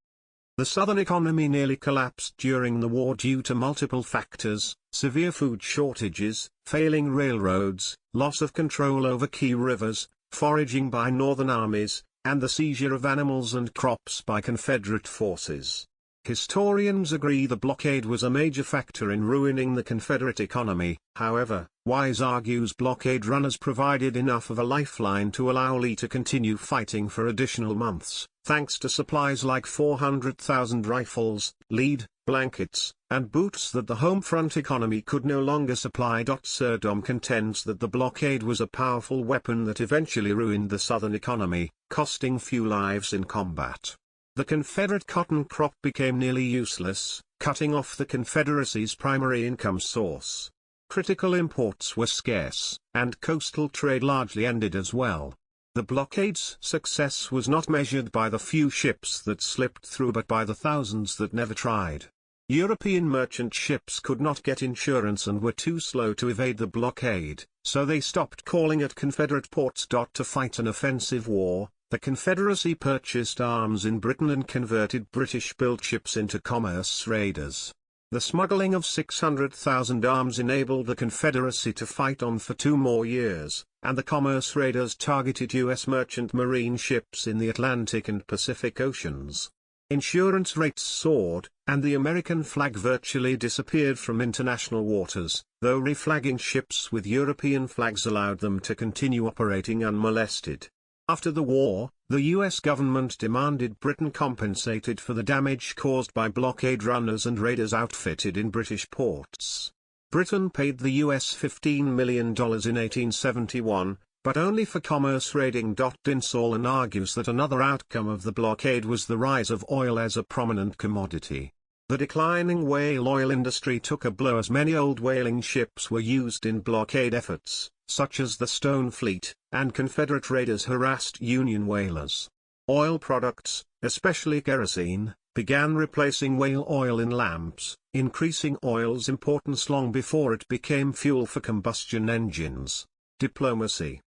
The Southern economy nearly collapsed during the war due to multiple factors: severe food shortages, failing railroads, loss of control over key rivers, foraging by Northern armies, and the seizure of animals and crops by Confederate forces. Historians agree the blockade was a major factor in ruining the Confederate economy. However, Wise argues blockade runners provided enough of a lifeline to allow Lee to continue fighting for additional months, thanks to supplies like 400,000 rifles, lead, blankets, and boots that the home front economy could no longer supply. Serdom contends that the blockade was a powerful weapon that eventually ruined the Southern economy, costing few lives in combat. The Confederate cotton crop became nearly useless, cutting off the Confederacy's primary income source. Critical imports were scarce, and coastal trade largely ended as well. The blockade's success was not measured by the few ships that slipped through but by the thousands that never tried. European merchant ships could not get insurance and were too slow to evade the blockade, so they stopped calling at Confederate ports. To fight an offensive war, the Confederacy purchased arms in Britain and converted British-built ships into commerce raiders. The smuggling of 600,000 arms enabled the Confederacy to fight on for 2 more years, and the commerce raiders targeted U.S. merchant marine ships in the Atlantic and Pacific Oceans. Insurance rates soared, and the American flag virtually disappeared from international waters, though reflagging ships with European flags allowed them to continue operating unmolested. After the war, the U.S. government demanded Britain compensated for the damage caused by blockade runners and raiders outfitted in British ports. Britain paid the U.S. $15 million in 1871, but only for commerce raiding. Dinsollen argues that another outcome of the blockade was the rise of oil as a prominent commodity. The declining whale oil industry took a blow as many old whaling ships were used in blockade efforts, such as the Stone Fleet, and Confederate raiders harassed Union whalers. Oil products, especially kerosene, began replacing whale oil in lamps, increasing oil's importance long before it became fuel for combustion engines. Diplomacy.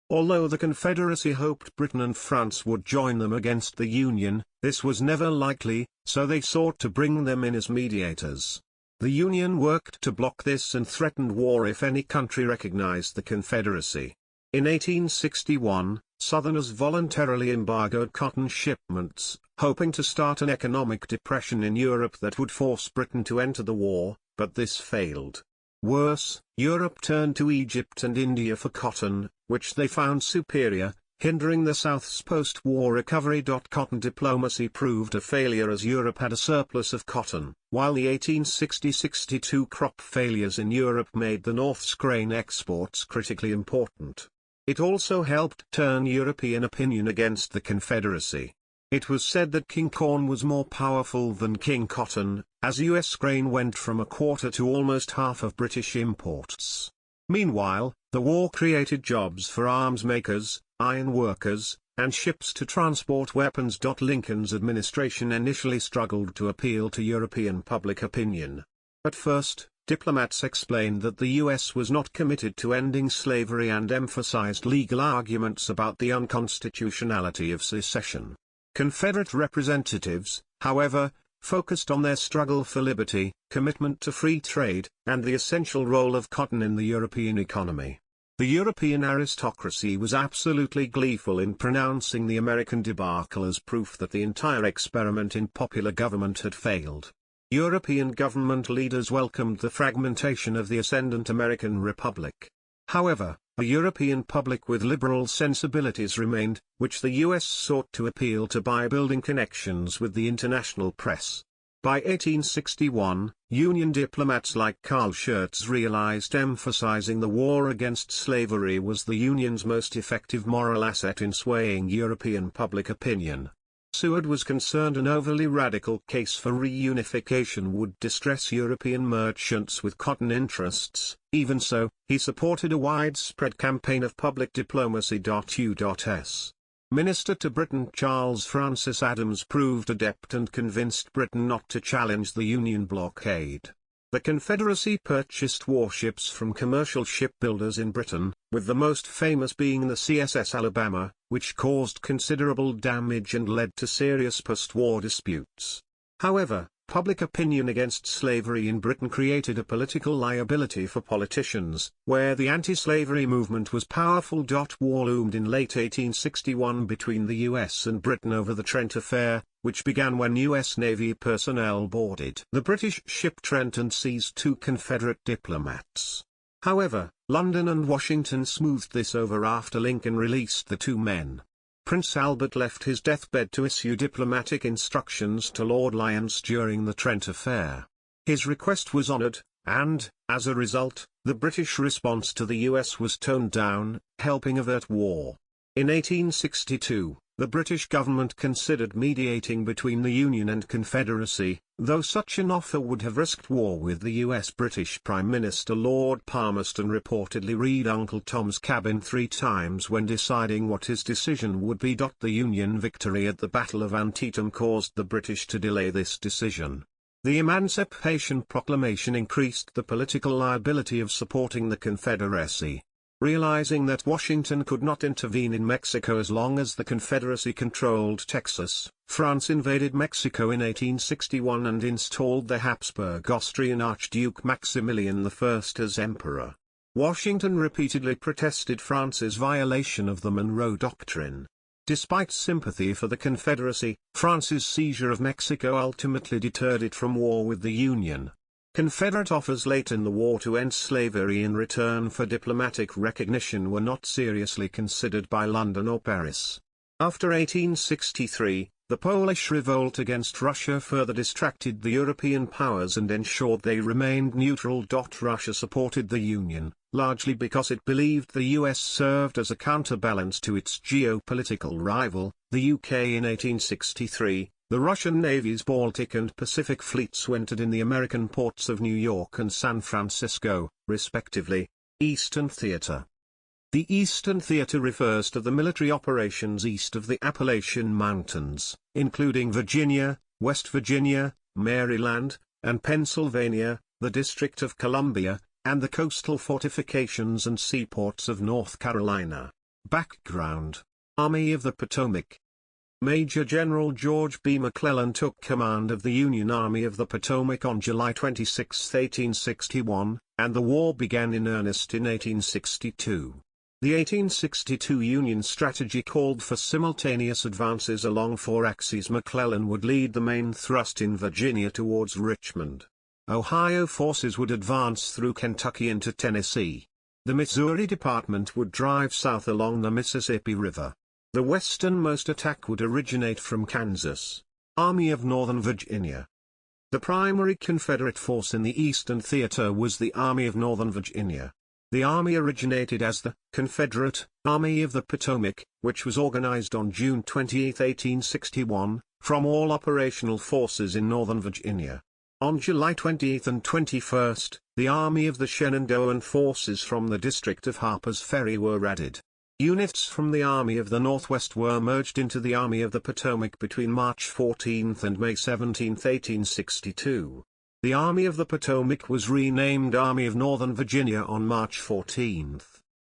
Although the Confederacy hoped Britain and France would join them against the Union, this was never likely, so they sought to bring them in as mediators. The Union worked to block this and threatened war if any country recognized the Confederacy. In 1861, Southerners voluntarily embargoed cotton shipments, hoping to start an economic depression in Europe that would force Britain to enter the war, but this failed. Worse, Europe turned to Egypt and India for cotton, which they found superior, hindering the South's post-war recovery. Cotton diplomacy proved a failure as Europe had a surplus of cotton, while the 1860–62 crop failures in Europe made the North's grain exports critically important. It also helped turn European opinion against the Confederacy. It was said that King Corn was more powerful than King Cotton, as U.S. grain went from a quarter to almost half of British imports. Meanwhile, the war created jobs for arms makers, iron workers, and ships to transport weapons. Lincoln's administration initially struggled to appeal to European public opinion. At first, diplomats explained that the U.S. was not committed to ending slavery and emphasized legal arguments about the unconstitutionality of secession. Confederate representatives, however, focused on their struggle for liberty, commitment to free trade, and the essential role of cotton in the European economy. The European aristocracy was absolutely gleeful in pronouncing the American debacle as proof that the entire experiment in popular government had failed. European government leaders welcomed the fragmentation of the ascendant American republic. However, a European public with liberal sensibilities remained, which the U.S. sought to appeal to by building connections with the international press. By 1861, Union diplomats like Carl Schurz realized emphasizing the war against slavery was the Union's most effective moral asset in swaying European public opinion. Seward was concerned an overly radical case for reunification would distress European merchants with cotton interests. Even so, he supported a widespread campaign of public diplomacy. U.S. Minister to Britain Charles Francis Adams proved adept and convinced Britain not to challenge the Union blockade. The Confederacy purchased warships from commercial shipbuilders in Britain, with the most famous being the CSS Alabama, which caused considerable damage and led to serious post-war disputes. However, public opinion against slavery in Britain created a political liability for politicians, where the anti-slavery movement was powerful. War loomed in late 1861 between the US and Britain over the Trent Affair, which began when U.S. Navy personnel boarded the British ship Trent and seized 2 Confederate diplomats. However, London and Washington smoothed this over after Lincoln released the 2 men. Prince Albert left his deathbed to issue diplomatic instructions to Lord Lyons during the Trent Affair. His request was honored, and, as a result, the British response to the US was toned down, helping avert war. In 1862, the British government considered mediating between the Union and Confederacy, though such an offer would have risked war with the US. British Prime Minister Lord Palmerston reportedly read Uncle Tom's Cabin 3 times when deciding what his decision would be. The Union victory at the Battle of Antietam caused the British to delay this decision. The Emancipation Proclamation increased the political liability of supporting the Confederacy. Realizing that Washington could not intervene in Mexico as long as the Confederacy controlled Texas, France invaded Mexico in 1861 and installed the Habsburg Austrian Archduke Maximilian I as emperor. Washington repeatedly protested France's violation of the Monroe Doctrine. Despite sympathy for the Confederacy, France's seizure of Mexico ultimately deterred it from war with the Union. Confederate offers late in the war to end slavery in return for diplomatic recognition were not seriously considered by London or Paris. After 1863, the Polish revolt against Russia further distracted the European powers and ensured they remained neutral. Russia supported the Union, largely because it believed the US served as a counterbalance to its geopolitical rival, the UK. In 1863, the Russian Navy's Baltic and Pacific fleets entered in the American ports of New York and San Francisco, respectively. Eastern Theater. The Eastern Theater refers to the military operations east of the Appalachian Mountains, including Virginia, West Virginia, Maryland, and Pennsylvania, the District of Columbia, and the coastal fortifications and seaports of North Carolina. Background: Army of the Potomac. Major General George B. McClellan took command of the Union Army of the Potomac on July 26, 1861, and the war began in earnest in 1862. The 1862 Union strategy called for simultaneous advances along four axes. McClellan would lead the main thrust in Virginia towards Richmond. Ohio forces would advance through Kentucky into Tennessee. The Missouri Department would drive south along the Mississippi River. The westernmost attack would originate from Kansas. Army of Northern Virginia. The primary Confederate force in the Eastern Theater was the Army of Northern Virginia. The army originated as the Confederate Army of the Potomac, which was organized on June 28, 1861, from all operational forces in Northern Virginia. On July 20 and 21, the Army of the Shenandoah and forces from the district of Harper's Ferry were added. Units from the Army of the Northwest were merged into the Army of the Potomac between March 14 and May 17, 1862. The Army of the Potomac was renamed Army of Northern Virginia on March 14.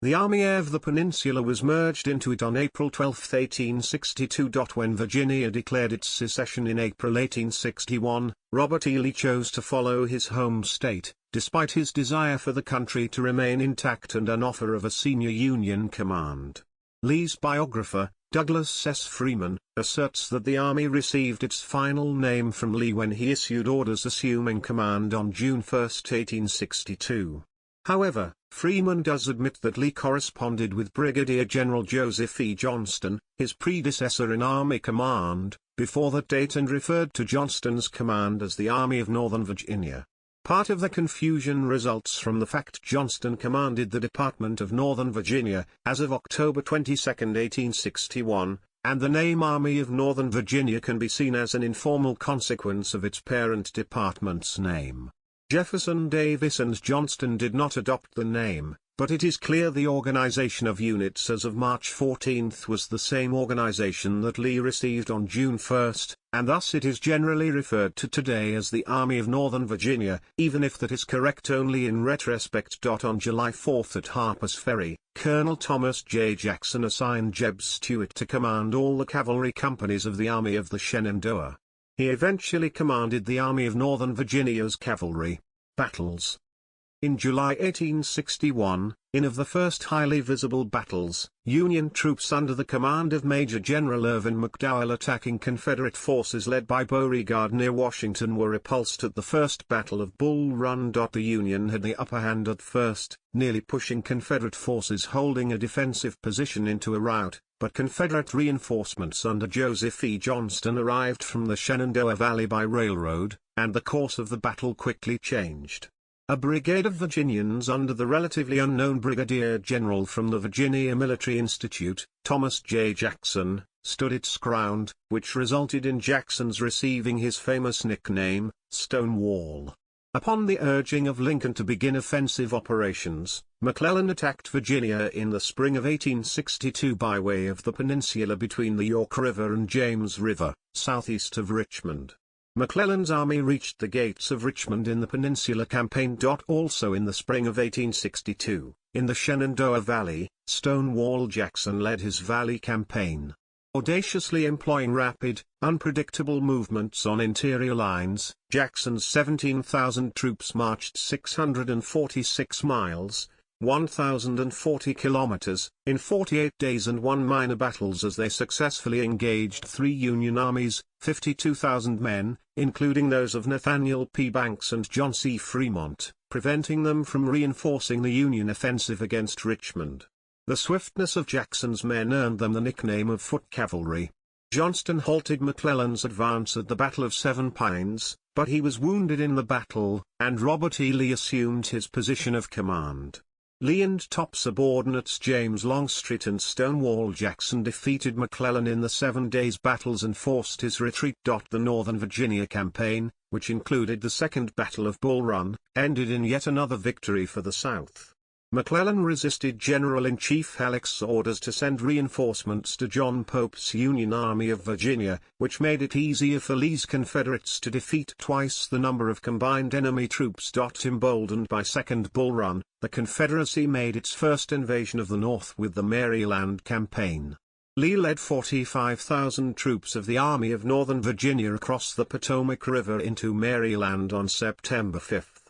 The Army of the Peninsula was merged into it on April 12, 1862. When Virginia declared its secession in April 1861, Robert E. Lee chose to follow his home state, despite his desire for the country to remain intact and an offer of a senior Union command. Lee's biographer, Douglas S. Freeman, asserts that the Army received its final name from Lee when he issued orders assuming command on June 1, 1862. However, Freeman does admit that Lee corresponded with Brigadier General Joseph E. Johnston, his predecessor in Army command, before that date and referred to Johnston's command as the Army of Northern Virginia. Part of the confusion results from the fact Johnston commanded the Department of Northern Virginia as of October 22, 1861, and the name Army of Northern Virginia can be seen as an informal consequence of its parent department's name. Jefferson Davis and Johnston did not adopt the name, but it is clear the organization of units as of March 14 was the same organization that Lee received on June 1, and thus it is generally referred to today as the Army of Northern Virginia, even if that is correct only in retrospect. On July 4 at Harper's Ferry, Colonel Thomas J. Jackson assigned Jeb Stuart to command all the cavalry companies of the Army of the Shenandoah. He eventually commanded the Army of Northern Virginia's cavalry. Battles. In July 1861, in of the first highly visible battles, Union troops under the command of Major General Irvin McDowell attacking Confederate forces led by Beauregard near Washington were repulsed at the First Battle of Bull Run. The Union had the upper hand at first, nearly pushing Confederate forces holding a defensive position into a rout, but Confederate reinforcements under Joseph E. Johnston arrived from the Shenandoah Valley by railroad, and the course of the battle quickly changed. A brigade of Virginians under the relatively unknown Brigadier General from the Virginia Military Institute, Thomas J. Jackson, stood its ground, which resulted in Jackson's receiving his famous nickname, Stonewall. Upon the urging of Lincoln to begin offensive operations, McClellan attacked Virginia in the spring of 1862 by way of the peninsula between the York River and James River, southeast of Richmond. McClellan's army reached the gates of Richmond in the Peninsula Campaign. Also in the spring of 1862, in the Shenandoah Valley, Stonewall Jackson led his Valley Campaign. Audaciously employing rapid, unpredictable movements on interior lines, Jackson's 17,000 troops marched 646 miles, 1,040 kilometers, in 48 days and won minor battles as they successfully engaged three Union armies, 52,000 men, including those of Nathaniel P. Banks and John C. Fremont, preventing them from reinforcing the Union offensive against Richmond. The swiftness of Jackson's men earned them the nickname of Foot Cavalry. Johnston halted McClellan's advance at the Battle of Seven Pines, but he was wounded in the battle, and Robert E. Lee assumed his position of command. Lee and top subordinates James Longstreet and Stonewall Jackson defeated McClellan in the 7 days' battles and forced his retreat. The Northern Virginia campaign, which included the Second Battle of Bull Run, ended in yet another victory for the South. McClellan resisted General-in-Chief Halleck's orders to send reinforcements to John Pope's Union Army of Virginia, which made it easier for Lee's Confederates to defeat twice the number of combined enemy troops. Emboldened by Second Bull Run, the Confederacy made its first invasion of the North with the Maryland Campaign. Lee led 45,000 troops of the Army of Northern Virginia across the Potomac River into Maryland on September 5.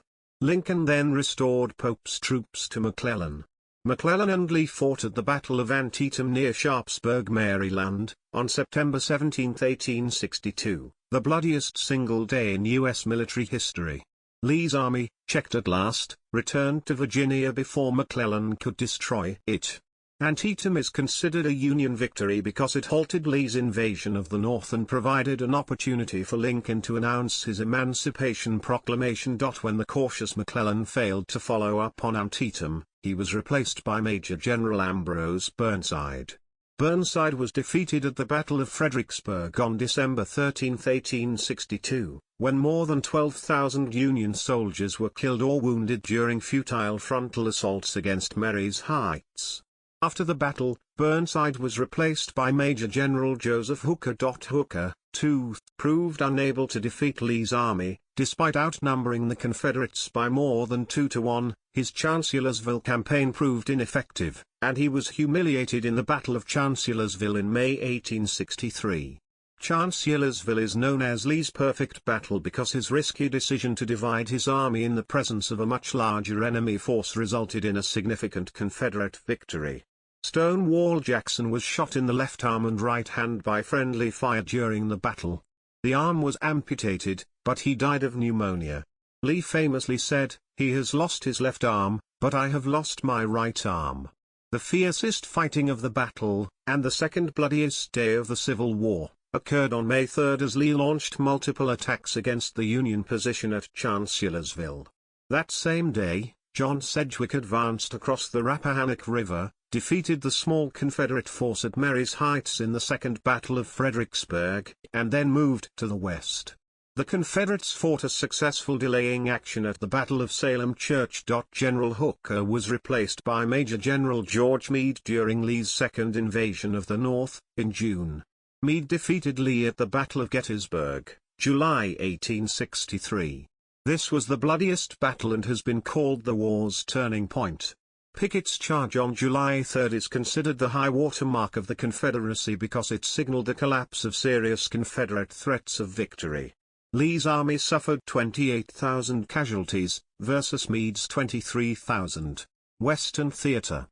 Lincoln then restored Pope's troops to McClellan. McClellan and Lee fought at the Battle of Antietam near Sharpsburg, Maryland, on September 17, 1862, the bloodiest single day in U.S. military history. Lee's army, checked at last, returned to Virginia before McClellan could destroy it. Antietam is considered a Union victory because it halted Lee's invasion of the North and provided an opportunity for Lincoln to announce his Emancipation Proclamation. When the cautious McClellan failed to follow up on Antietam, he was replaced by Major General Ambrose Burnside. Burnside was defeated at the Battle of Fredericksburg on December 13, 1862, when more than 12,000 Union soldiers were killed or wounded during futile frontal assaults against Marye's Heights. After the battle, Burnside was replaced by Major General Joseph Hooker. Hooker, too, proved unable to defeat Lee's army, despite outnumbering the Confederates by more than 2-1. His Chancellorsville campaign proved ineffective, and he was humiliated in the Battle of Chancellorsville in May 1863. Chancellorsville is known as Lee's perfect battle because his risky decision to divide his army in the presence of a much larger enemy force resulted in a significant Confederate victory. Stonewall Jackson was shot in the left arm and right hand by friendly fire during the battle. The arm was amputated, but he died of pneumonia. Lee famously said, "He has lost his left arm, but I have lost my right arm." The fiercest fighting of the battle, and the second bloodiest day of the Civil War, occurred on May 3 as Lee launched multiple attacks against the Union position at Chancellorsville. That same day, John Sedgwick advanced across the Rappahannock River, defeated the small Confederate force at Marye's Heights in the Second Battle of Fredericksburg, and then moved to the west. The Confederates fought a successful delaying action at the Battle of Salem Church. General Hooker was replaced by Major General George Meade during Lee's second invasion of the North, in June. Meade defeated Lee at the Battle of Gettysburg, July 1863. This was the bloodiest battle and has been called the war's turning point. Pickett's charge on July 3 is considered the high-water mark of the Confederacy because it signaled the collapse of serious Confederate threats of victory. Lee's army suffered 28,000 casualties, versus Meade's 23,000. Western Theater.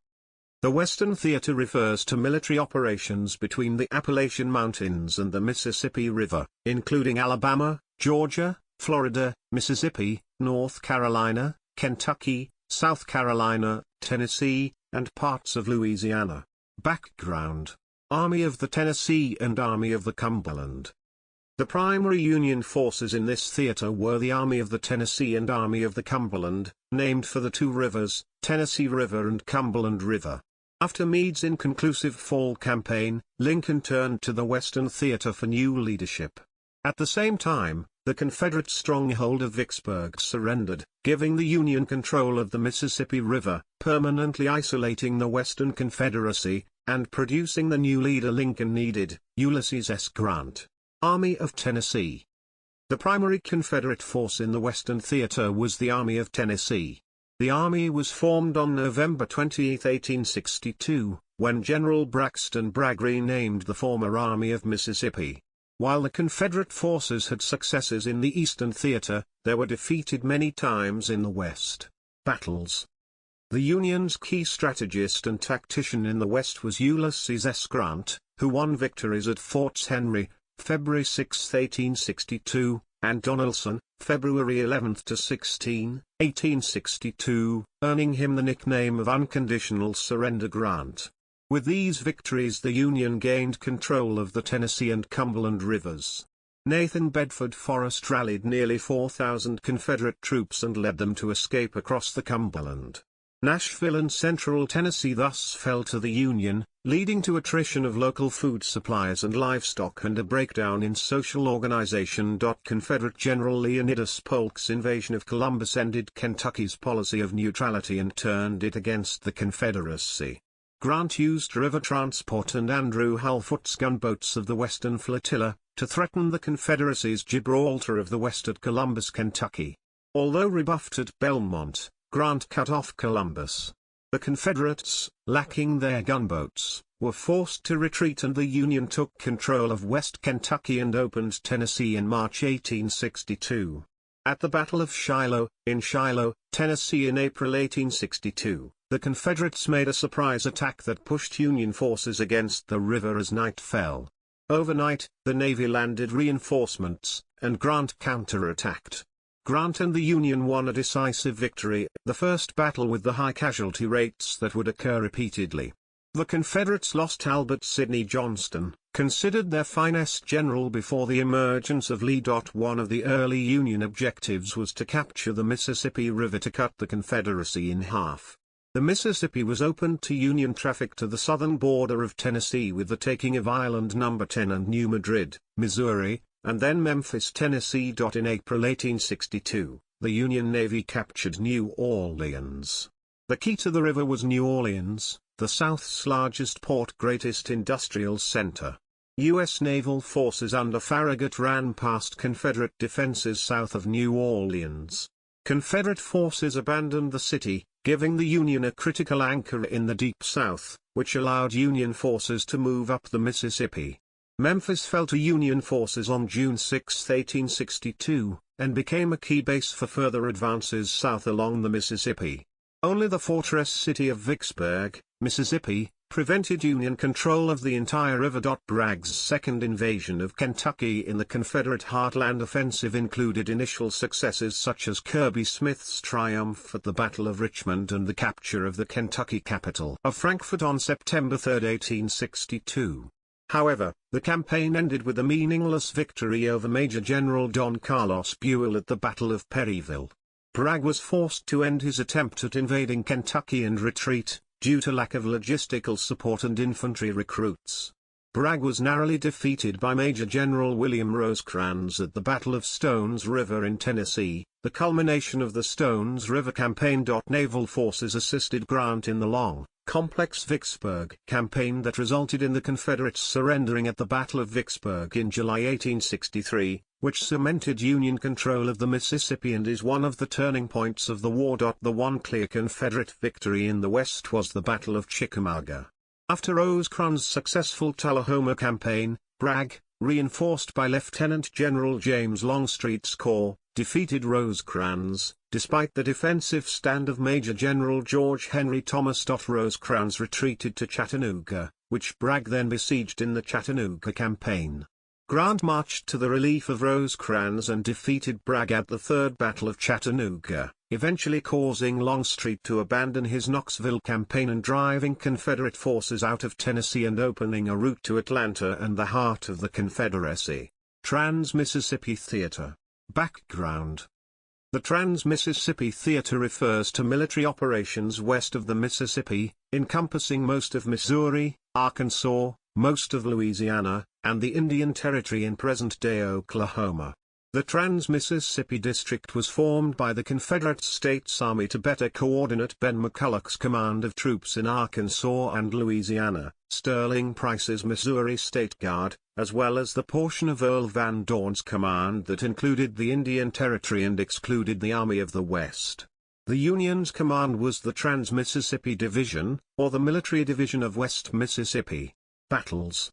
The Western Theater refers to military operations between the Appalachian Mountains and the Mississippi River, including Alabama, Georgia, Florida, Mississippi, North Carolina, Kentucky, South Carolina, Tennessee, and parts of Louisiana. Background: Army of the Tennessee and Army of the Cumberland. The primary Union forces in this theater were the Army of the Tennessee and Army of the Cumberland, named for the two rivers, Tennessee River and Cumberland River. After Meade's inconclusive fall campaign, Lincoln turned to the Western Theater for new leadership. At the same time, the Confederate stronghold of Vicksburg surrendered, giving the Union control of the Mississippi River, permanently isolating the Western Confederacy, and producing the new leader Lincoln needed, Ulysses S. Grant. Army of Tennessee. The primary Confederate force in the Western Theater was the Army of Tennessee. The army was formed on November 28, 1862, when General Braxton Bragg renamed the former Army of Mississippi. While the Confederate forces had successes in the Eastern Theater, they were defeated many times in the West. Battles. The Union's key strategist and tactician in the West was Ulysses S. Grant, who won victories at Forts Henry, February 6, 1862, and Donelson, February 11–16, 1862, earning him the nickname of Unconditional Surrender Grant. With these victories the Union gained control of the Tennessee and Cumberland rivers. Nathan Bedford Forrest rallied nearly 4,000 Confederate troops and led them to escape across the Cumberland. Nashville and Central Tennessee thus fell to the Union, leading to attrition of local food supplies and livestock and a breakdown in social organization. Confederate General Leonidas Polk's invasion of Columbus ended Kentucky's policy of neutrality and turned it against the Confederacy. Grant used river transport and Andrew Halfoot's gunboats of the Western Flotilla to threaten the Confederacy's Gibraltar of the West at Columbus, Kentucky. Although rebuffed at Belmont, Grant cut off Columbus. The Confederates, lacking their gunboats, were forced to retreat and the Union took control of West Kentucky and opened Tennessee in March 1862. At the Battle of Shiloh, in Shiloh, Tennessee in April 1862, the Confederates made a surprise attack that pushed Union forces against the river as night fell. Overnight, the Navy landed reinforcements, and Grant counterattacked. Grant and the Union won a decisive victory, the first battle with the high casualty rates that would occur repeatedly. The Confederates lost Albert Sidney Johnston, considered their finest general before the emergence of Lee. One of the early Union objectives was to capture the Mississippi River to cut the Confederacy in half. The Mississippi was opened to Union traffic to the southern border of Tennessee with the taking of Island No. 10 and New Madrid, Missouri, and then Memphis, Tennessee. In April 1862, the Union Navy captured New Orleans. The key to the river was New Orleans, the South's largest port, greatest industrial center. U.S. naval forces under Farragut ran past Confederate defenses south of New Orleans. Confederate forces abandoned the city, giving the Union a critical anchor in the Deep South, which allowed Union forces to move up the Mississippi. Memphis fell to Union forces on June 6, 1862, and became a key base for further advances south along the Mississippi. Only the fortress city of Vicksburg, Mississippi, prevented Union control of the entire river. Bragg's second invasion of Kentucky in the Confederate Heartland offensive included initial successes such as Kirby Smith's triumph at the Battle of Richmond and the capture of the Kentucky capital of Frankfort on September 3, 1862. However, the campaign ended with a meaningless victory over Major General Don Carlos Buell at the Battle of Perryville. Bragg was forced to end his attempt at invading Kentucky and retreat, due to lack of logistical support and infantry recruits. Bragg was narrowly defeated by Major General William Rosecrans at the Battle of Stones River in Tennessee, the culmination of the Stones River campaign. Naval forces assisted Grant in the long, complex Vicksburg campaign that resulted in the Confederates surrendering at the Battle of Vicksburg in July 1863, which cemented Union control of the Mississippi and is one of the turning points of the war. The one clear Confederate victory in the West was the Battle of Chickamauga. After Rosecrans' successful Tullahoma campaign, Bragg, reinforced by Lieutenant General James Longstreet's corps, defeated Rosecrans, despite the defensive stand of Major General George Henry Thomas. Rosecrans retreated to Chattanooga, which Bragg then besieged in the Chattanooga campaign. Grant marched to the relief of Rosecrans and defeated Bragg at the Third Battle of Chattanooga, eventually causing Longstreet to abandon his Knoxville campaign and driving Confederate forces out of Tennessee and opening a route to Atlanta and the heart of the Confederacy. Trans-Mississippi Theater. Background. The Trans-Mississippi Theater refers to military operations west of the Mississippi, encompassing most of Missouri, Arkansas, most of Louisiana, and the Indian Territory in present-day Oklahoma. The Trans-Mississippi District was formed by the Confederate States Army to better coordinate Ben McCulloch's command of troops in Arkansas and Louisiana, Sterling Price's Missouri State Guard, as well as the portion of Earl Van Dorn's command that included the Indian Territory and excluded the Army of the West. The Union's command was the Trans-Mississippi Division, or the Military Division of West Mississippi. Battles.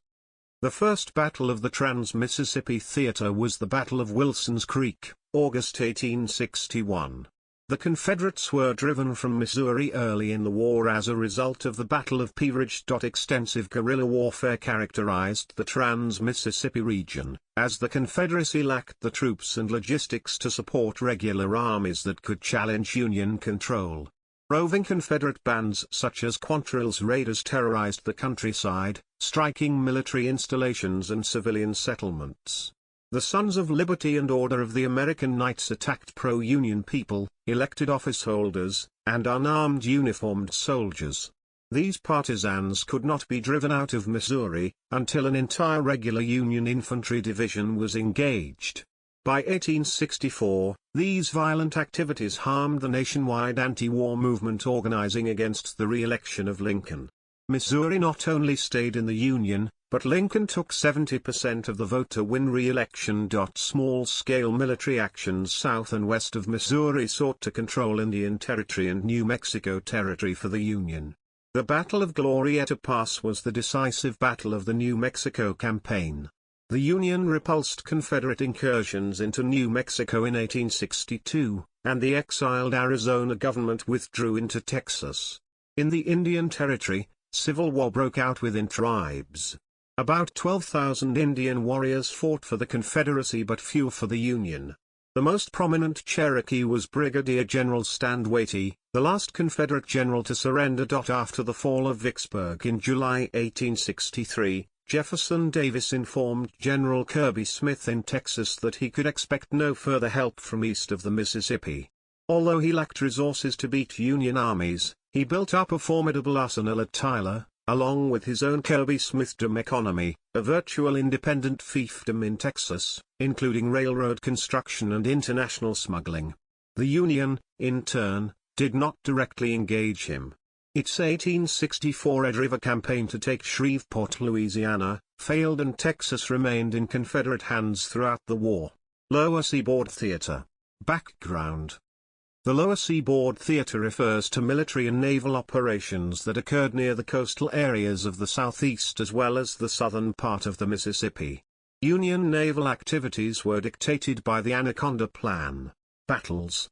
The first battle of the Trans-Mississippi Theater was the Battle of Wilson's Creek, August 1861. The Confederates were driven from Missouri early in the war as a result of the Battle of Pea Ridge. Extensive guerrilla warfare characterized the Trans-Mississippi region, as the Confederacy lacked the troops and logistics to support regular armies that could challenge Union control. Roving Confederate bands such as Quantrill's raiders terrorized the countryside, striking military installations and civilian settlements. The Sons of Liberty and Order of the American Knights attacked pro-Union people, elected office holders, and unarmed uniformed soldiers. These partisans could not be driven out of Missouri, until an entire regular Union infantry division was engaged. By 1864, these violent activities harmed the nationwide anti-war movement organizing against the re-election of Lincoln. Missouri not only stayed in the Union, but Lincoln took 70% of the vote to win re-election. Small-scale military actions south and west of Missouri sought to control Indian Territory and New Mexico Territory for the Union. The Battle of Glorieta Pass was the decisive battle of the New Mexico Campaign. The Union repulsed Confederate incursions into New Mexico in 1862, and the exiled Arizona government withdrew into Texas. In the Indian Territory, civil war broke out within tribes. About 12,000 Indian warriors fought for the Confederacy but few for the Union. The most prominent Cherokee was Brigadier General Stand Watie, the last Confederate general to surrender. After the fall of Vicksburg in July 1863, Jefferson Davis informed General Kirby Smith in Texas that he could expect no further help from east of the Mississippi. Although he lacked resources to beat Union armies, he built up a formidable arsenal at Tyler, along with his own Kirby Smith-dom economy, a virtual independent fiefdom in Texas, including railroad construction and international smuggling. The Union, in turn, did not directly engage him. Its 1864 Red River campaign to take Shreveport, Louisiana, failed and Texas remained in Confederate hands throughout the war. Lower Seaboard Theater. Background. The Lower Seaboard Theater refers to military and naval operations that occurred near the coastal areas of the southeast as well as the southern part of the Mississippi. Union naval activities were dictated by the Anaconda Plan. Battles.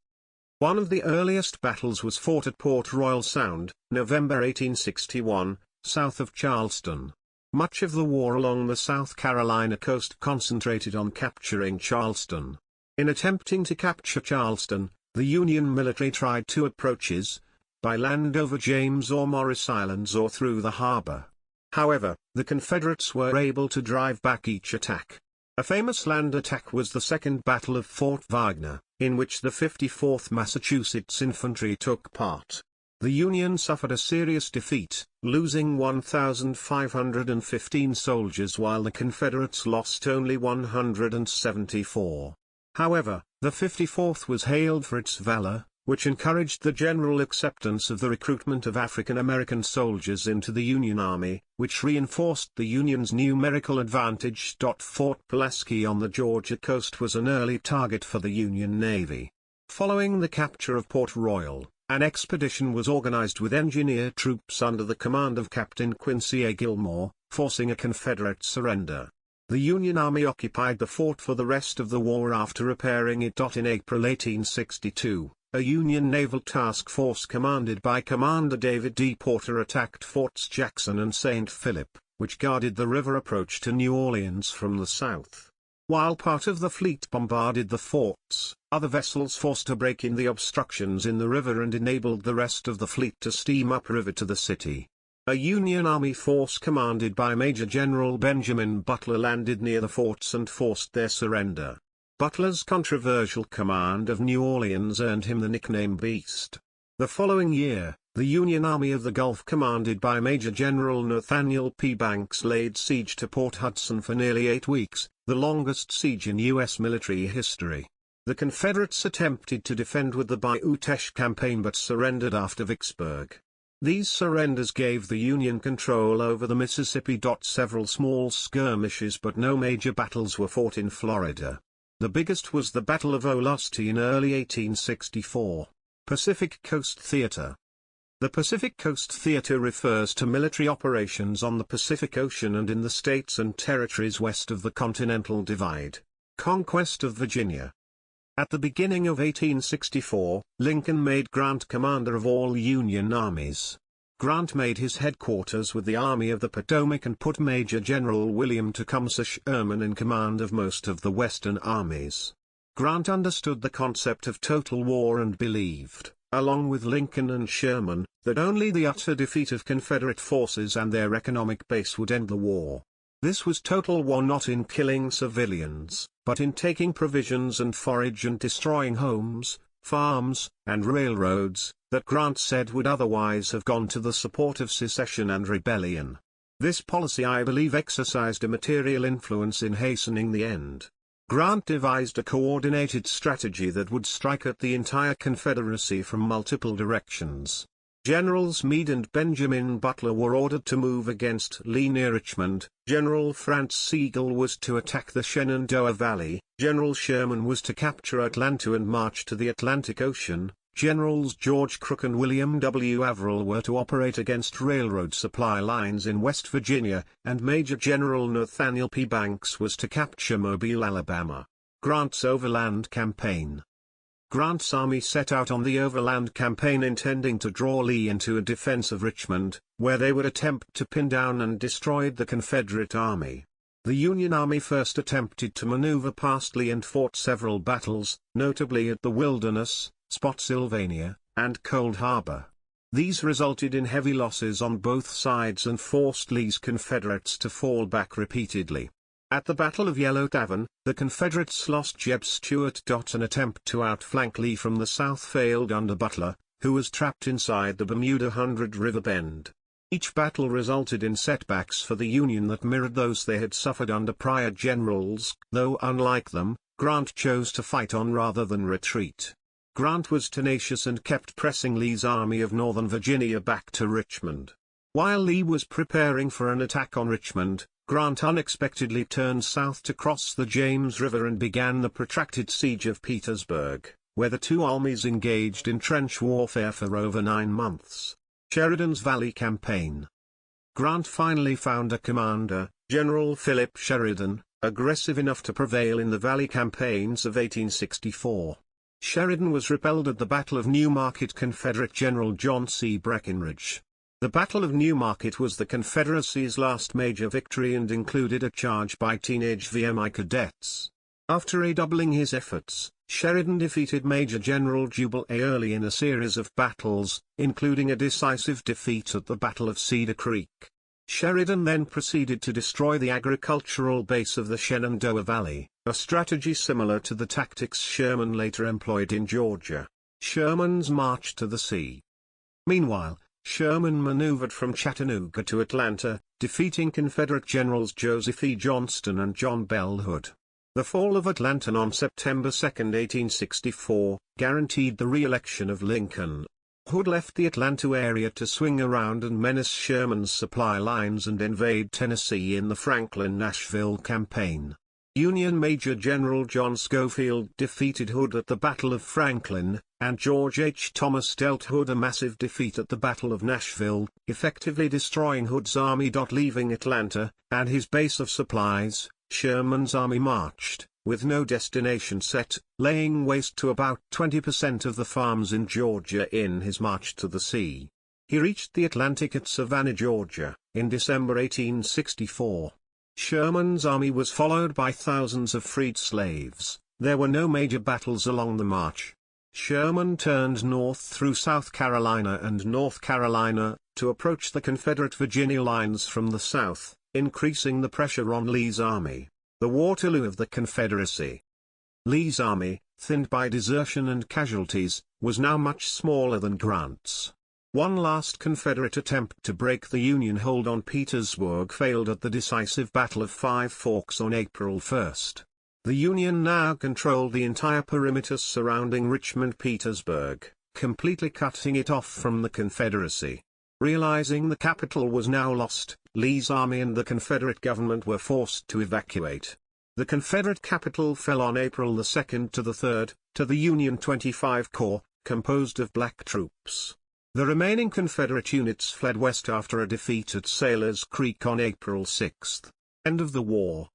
One of the earliest battles was fought at Port Royal Sound, November 1861, south of Charleston. Much of the war along the South Carolina coast concentrated on capturing Charleston. In attempting to capture Charleston, the Union military tried two approaches: by land over James or Morris Islands or through the harbor. However, the Confederates were able to drive back each attack. A famous land attack was the Second Battle of Fort Wagner, in which the 54th Massachusetts Infantry took part. The Union suffered a serious defeat, losing 1,515 soldiers while the Confederates lost only 174. However, the 54th was hailed for its valor, which encouraged the general acceptance of the recruitment of African American soldiers into the Union Army, which reinforced the Union's numerical advantage. Fort Pulaski on the Georgia coast was an early target for the Union Navy. Following the capture of Port Royal, an expedition was organized with engineer troops under the command of Captain Quincy A. Gilmore, forcing a Confederate surrender. The Union Army occupied the fort for the rest of the war after repairing it. In April 1862, a Union naval task force commanded by Commander David D. Porter attacked Forts Jackson and St. Philip, which guarded the river approach to New Orleans from the south. While part of the fleet bombarded the forts, other vessels forced a break in the obstructions in the river and enabled the rest of the fleet to steam upriver to the city. A Union Army force commanded by Major General Benjamin Butler landed near the forts and forced their surrender. Butler's controversial command of New Orleans earned him the nickname Beast. The following year, the Union Army of the Gulf commanded by Major General Nathaniel P. Banks laid siege to Port Hudson for nearly 8 weeks, the longest siege in U.S. military history. The Confederates attempted to defend with the Bayou Teche campaign but surrendered after Vicksburg. These surrenders gave the Union control over the Mississippi. Several small skirmishes but no major battles were fought in Florida. The biggest was the Battle of Olustee in early 1864. Pacific Coast Theater. The Pacific Coast Theater refers to military operations on the Pacific Ocean and in the states and territories west of the Continental Divide. Conquest of Virginia. At the beginning of 1864, Lincoln made Grant commander of all Union armies. Grant made his headquarters with the Army of the Potomac and put Major General William Tecumseh Sherman in command of most of the Western armies. Grant understood the concept of total war and believed, along with Lincoln and Sherman, that only the utter defeat of Confederate forces and their economic base would end the war. This was total war not in killing civilians, but in taking provisions and forage and destroying homes, farms, and railroads, that Grant said would otherwise have gone to the support of secession and rebellion. This policy I believe exercised a material influence in hastening the end. Grant devised a coordinated strategy that would strike at the entire Confederacy from multiple directions. Generals Meade and Benjamin Butler were ordered to move against Lee near Richmond, General Francis Sigel was to attack the Shenandoah Valley, General Sherman was to capture Atlanta and march to the Atlantic Ocean, Generals George Crook and William W. Averill were to operate against railroad supply lines in West Virginia, and Major General Nathaniel P. Banks was to capture Mobile, Alabama. Grant's Overland Campaign. Grant's army set out on the Overland Campaign intending to draw Lee into a defense of Richmond, where they would attempt to pin down and destroy the Confederate army. The Union Army first attempted to maneuver past Lee and fought several battles, notably at the Wilderness, Spotsylvania, and Cold Harbor. These resulted in heavy losses on both sides and forced Lee's Confederates to fall back repeatedly. At the Battle of Yellow Tavern, the Confederates lost Jeb Stuart. An attempt to outflank Lee from the south failed under Butler, who was trapped inside the Bermuda Hundred River Bend. Each battle resulted in setbacks for the Union that mirrored those they had suffered under prior generals, though unlike them, Grant chose to fight on rather than retreat. Grant was tenacious and kept pressing Lee's Army of Northern Virginia back to Richmond. While Lee was preparing for an attack on Richmond, Grant unexpectedly turned south to cross the James River and began the protracted siege of Petersburg, where the two armies engaged in trench warfare for over 9 months. Sheridan's Valley Campaign. Grant finally found a commander, General Philip Sheridan, aggressive enough to prevail in the Valley campaigns of 1864. Sheridan was repelled at the Battle of New Market. Confederate General John C. Breckinridge. The Battle of New Market was the Confederacy's last major victory and included a charge by teenage VMI cadets. After redoubling his efforts, Sheridan defeated Major General Jubal A. Early in a series of battles, including a decisive defeat at the Battle of Cedar Creek. Sheridan then proceeded to destroy the agricultural base of the Shenandoah Valley, a strategy similar to the tactics Sherman later employed in Georgia. Sherman's march to the sea. Meanwhile, Sherman maneuvered from Chattanooga to Atlanta, defeating Confederate generals Joseph E. Johnston and John Bell Hood. The fall of Atlanta on September 2, 1864, guaranteed the re-election of Lincoln. Hood left the Atlanta area to swing around and menace Sherman's supply lines and invade Tennessee in the Franklin-Nashville campaign. Union Major General John Schofield defeated Hood at the Battle of Franklin, and George H. Thomas dealt Hood a massive defeat at the Battle of Nashville, effectively destroying Hood's army. Leaving Atlanta, and his base of supplies, Sherman's army marched, with no destination set, laying waste to about 20% of the farms in Georgia in his march to the sea. He reached the Atlantic at Savannah, Georgia, in December 1864. Sherman's army was followed by thousands of freed slaves. There were no major battles along the march. Sherman turned north through South Carolina and North Carolina, to approach the Confederate Virginia lines from the south, increasing the pressure on Lee's army. The Waterloo of the Confederacy. Lee's army, thinned by desertion and casualties, was now much smaller than Grant's. One last Confederate attempt to break the Union hold on Petersburg failed at the decisive Battle of Five Forks on April 1. The Union now controlled the entire perimeter surrounding Richmond-Petersburg, completely cutting it off from the Confederacy. Realizing the capital was now lost, Lee's army and the Confederate government were forced to evacuate. The Confederate capital fell on April 2 to the 3rd, to the Union 25 Corps, composed of black troops. The remaining Confederate units fled west after a defeat at Sailor's Creek on April 6. End of the war.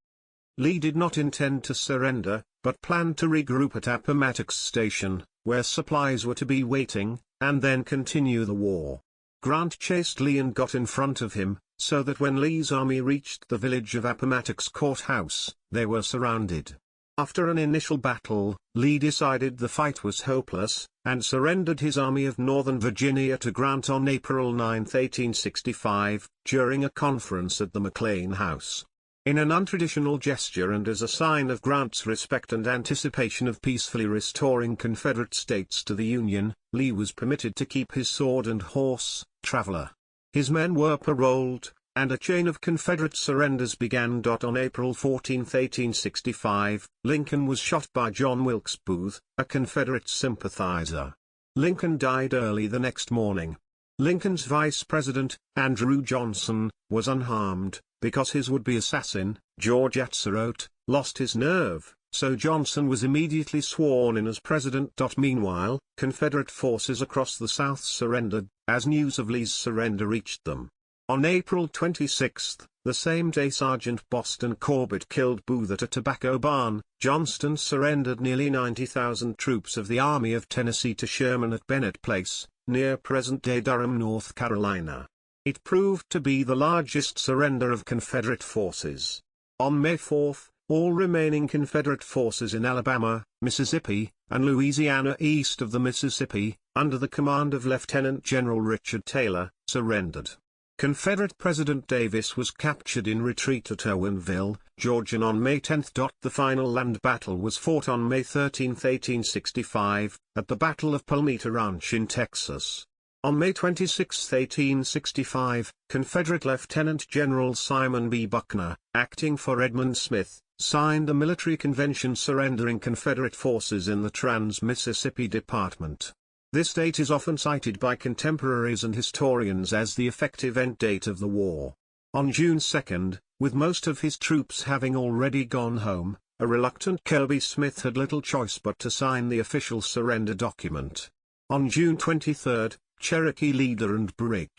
Lee did not intend to surrender, but planned to regroup at Appomattox Station, where supplies were to be waiting, and then continue the war. Grant chased Lee and got in front of him, so that when Lee's army reached the village of Appomattox Courthouse, they were surrounded. After an initial battle, Lee decided the fight was hopeless, and surrendered his Army of Northern Virginia to Grant on April 9, 1865, during a conference at the McLean House. In an untraditional gesture and as a sign of Grant's respect and anticipation of peacefully restoring Confederate states to the Union, Lee was permitted to keep his sword and horse, Traveler. His men were paroled, and a chain of Confederate surrenders began. On April 14, 1865, Lincoln was shot by John Wilkes Booth, a Confederate sympathizer. Lincoln died early the next morning. Lincoln's vice president, Andrew Johnson, was unharmed, because his would-be assassin, George Atzerodt, lost his nerve, so Johnson was immediately sworn in as president. Meanwhile, Confederate forces across the South surrendered, as news of Lee's surrender reached them. On April 26, the same day Sergeant Boston Corbett killed Booth at a tobacco barn, Johnston surrendered nearly 90,000 troops of the Army of Tennessee to Sherman at Bennett Place, near present-day Durham, North Carolina. It proved to be the largest surrender of Confederate forces. On May 4, all remaining Confederate forces in Alabama, Mississippi, and Louisiana east of the Mississippi, under the command of Lieutenant General Richard Taylor, surrendered. Confederate President Davis was captured in retreat at Owenville, Georgia on May 10. The final land battle was fought on May 13, 1865, at the Battle of Palmito Ranch in Texas. On May 26, 1865, Confederate Lieutenant General Simon B. Buckner, acting for Edmund Smith, signed a military convention surrendering Confederate forces in the Trans-Mississippi Department. This date is often cited by contemporaries and historians as the effective end date of the war. On June 2, with most of his troops having already gone home, a reluctant Kirby Smith had little choice but to sign the official surrender document. On June 23, Cherokee leader and Brig.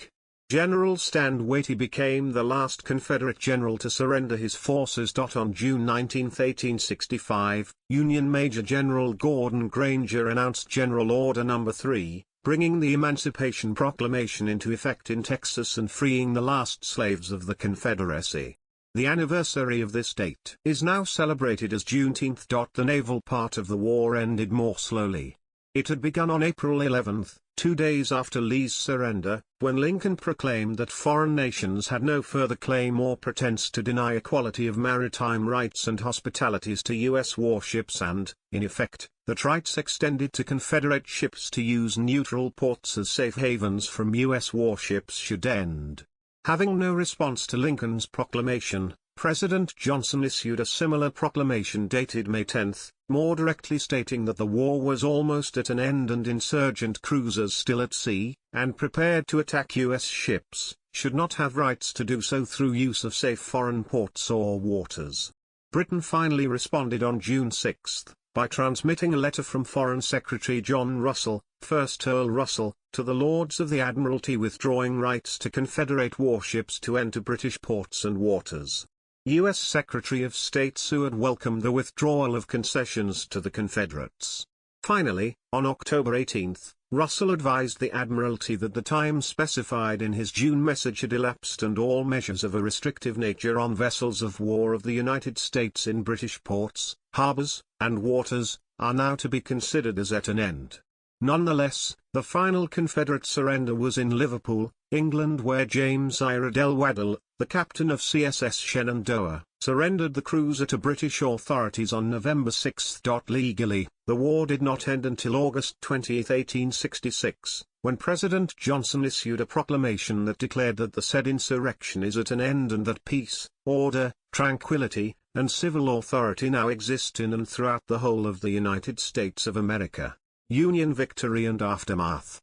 General Stand Watie became the last Confederate general to surrender his forces. On June 19, 1865, Union Major General Gordon Granger announced General Order No. 3, bringing the Emancipation Proclamation into effect in Texas and freeing the last slaves of the Confederacy. The anniversary of this date is now celebrated as Juneteenth. The naval part of the war ended more slowly. It had begun on April 11, 2 days after Lee's surrender, when Lincoln proclaimed that foreign nations had no further claim or pretense to deny equality of maritime rights and hospitalities to U.S. warships and, in effect, that rights extended to Confederate ships to use neutral ports as safe havens from U.S. warships should end. Having no response to Lincoln's proclamation, President Johnson issued a similar proclamation dated May 10, more directly stating that the war was almost at an end and insurgent cruisers still at sea, and prepared to attack U.S. ships, should not have rights to do so through use of safe foreign ports or waters. Britain finally responded on June 6, by transmitting a letter from Foreign Secretary John Russell, 1st Earl Russell, to the Lords of the Admiralty withdrawing rights to Confederate warships to enter British ports and waters. U.S. Secretary of State Seward welcomed the withdrawal of concessions to the Confederates. Finally, on October 18, Russell advised the Admiralty that the time specified in his June message had elapsed and all measures of a restrictive nature on vessels of war of the United States in British ports, harbors, and waters, are now to be considered as at an end. Nonetheless, the final Confederate surrender was in Liverpool, England, where James Iredell Waddell, the captain of CSS Shenandoah, surrendered the cruiser to British authorities on November 6. Legally, the war did not end until August 20, 1866, when President Johnson issued a proclamation that declared that the said insurrection is at an end and that peace, order, tranquility, and civil authority now exist in and throughout the whole of the United States of America. Union victory and aftermath.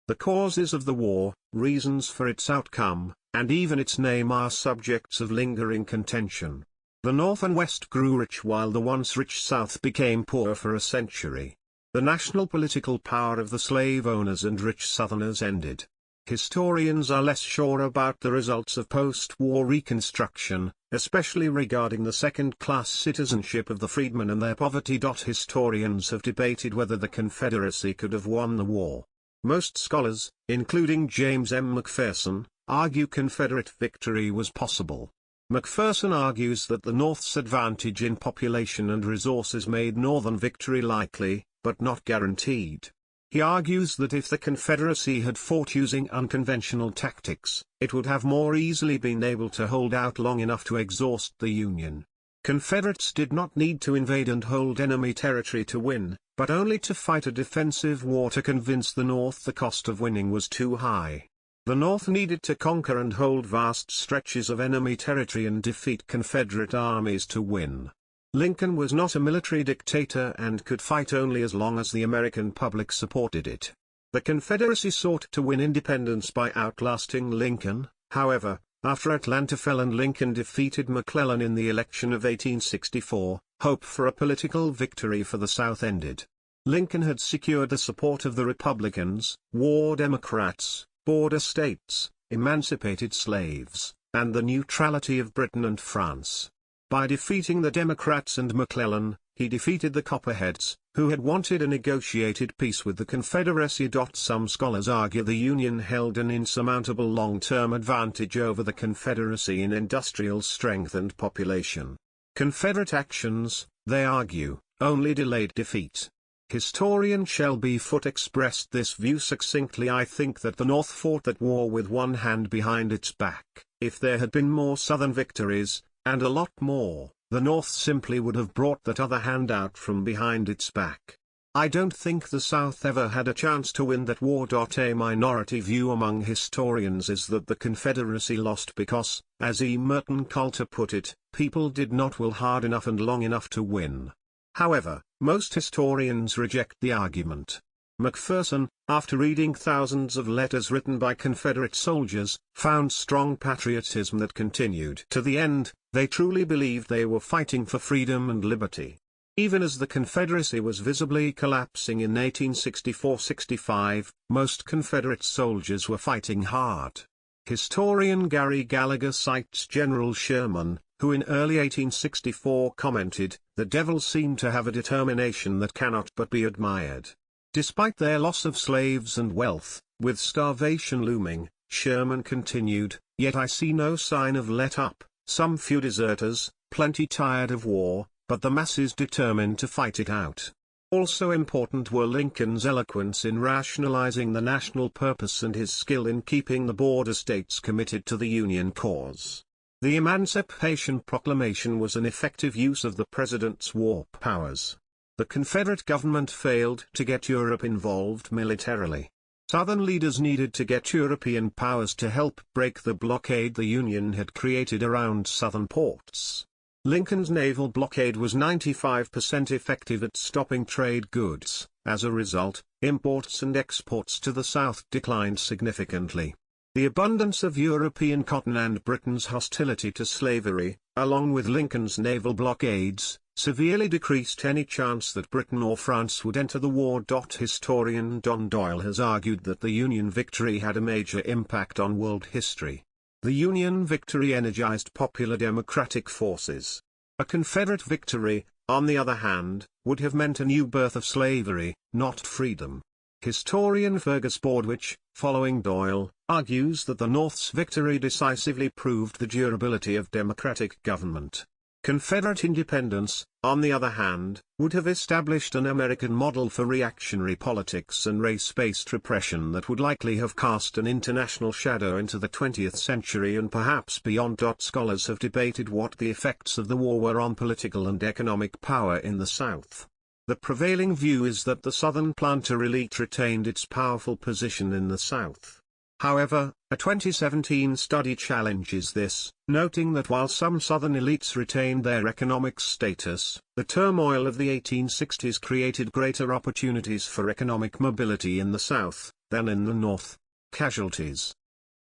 The causes of the war, reasons for its outcome, and even its name are subjects of lingering contention. The North and West grew rich while the once rich South became poor for a century. The national political power of the slave owners and rich Southerners ended. Historians are less sure about the results of post-war Reconstruction, especially regarding the second-class citizenship of the freedmen and their poverty. Historians have debated whether the Confederacy could have won the war. Most scholars, including James M. McPherson, argue Confederate victory was possible. McPherson argues that the North's advantage in population and resources made Northern victory likely, but not guaranteed. He argues that if the Confederacy had fought using unconventional tactics, it would have more easily been able to hold out long enough to exhaust the Union. Confederates did not need to invade and hold enemy territory to win, but only to fight a defensive war to convince the North the cost of winning was too high. The North needed to conquer and hold vast stretches of enemy territory and defeat Confederate armies to win. Lincoln was not a military dictator and could fight only as long as the American public supported it. The Confederacy sought to win independence by outlasting Lincoln, however, after Atlanta fell and Lincoln defeated McClellan in the election of 1864, hope for a political victory for the South ended. Lincoln had secured the support of the Republicans, war Democrats, border states, emancipated slaves, and the neutrality of Britain and France. By defeating the Democrats and McClellan, he defeated the Copperheads, who had wanted a negotiated peace with the Confederacy. Some scholars argue the Union held an insurmountable long-term advantage over the Confederacy in industrial strength and population. Confederate actions, they argue, only delayed defeat. Historian Shelby Foote expressed this view succinctly: I think that the North fought that war with one hand behind its back. If there had been more Southern victories, and a lot more, the North simply would have brought that other hand out from behind its back. I don't think the South ever had a chance to win that war. A minority view among historians is that the Confederacy lost because, as E. Merton Coulter put it, people did not will hard enough and long enough to win. However, most historians reject the argument. McPherson, after reading thousands of letters written by Confederate soldiers, found strong patriotism that continued to the end. They truly believed they were fighting for freedom and liberty. Even as the Confederacy was visibly collapsing in 1864-65, most Confederate soldiers were fighting hard. Historian Gary Gallagher cites General Sherman, who in early 1864 commented, "The devils seem to have a determination that cannot but be admired." Despite their loss of slaves and wealth, with starvation looming, Sherman continued, "Yet I see no sign of let up, some few deserters, plenty tired of war, but the masses determined to fight it out." Also important were Lincoln's eloquence in rationalizing the national purpose and his skill in keeping the border states committed to the Union cause. The Emancipation Proclamation was an effective use of the president's war powers. The Confederate government failed to get Europe involved militarily. Southern leaders needed to get European powers to help break the blockade the Union had created around Southern ports. Lincoln's naval blockade was 95% effective at stopping trade goods. As a result, imports and exports to the South declined significantly. The abundance of European cotton and Britain's hostility to slavery, along with Lincoln's naval blockades, severely decreased any chance that Britain or France would enter the war. Historian Don Doyle has argued that the Union victory had a major impact on world history. The Union victory energized popular democratic forces. A Confederate victory, on the other hand, would have meant a new birth of slavery, not freedom. Historian Fergus Bordwich, following Doyle, argues that the North's victory decisively proved the durability of democratic government. Confederate independence, on the other hand, would have established an American model for reactionary politics and race-based repression that would likely have cast an international shadow into the 20th century and perhaps beyond. Scholars have debated what the effects of the war were on political and economic power in the South. The prevailing view is that the Southern planter elite retained its powerful position in the South. However, a 2017 study challenges this, noting that while some Southern elites retained their economic status, the turmoil of the 1860s created greater opportunities for economic mobility in the South than in the North. Casualties.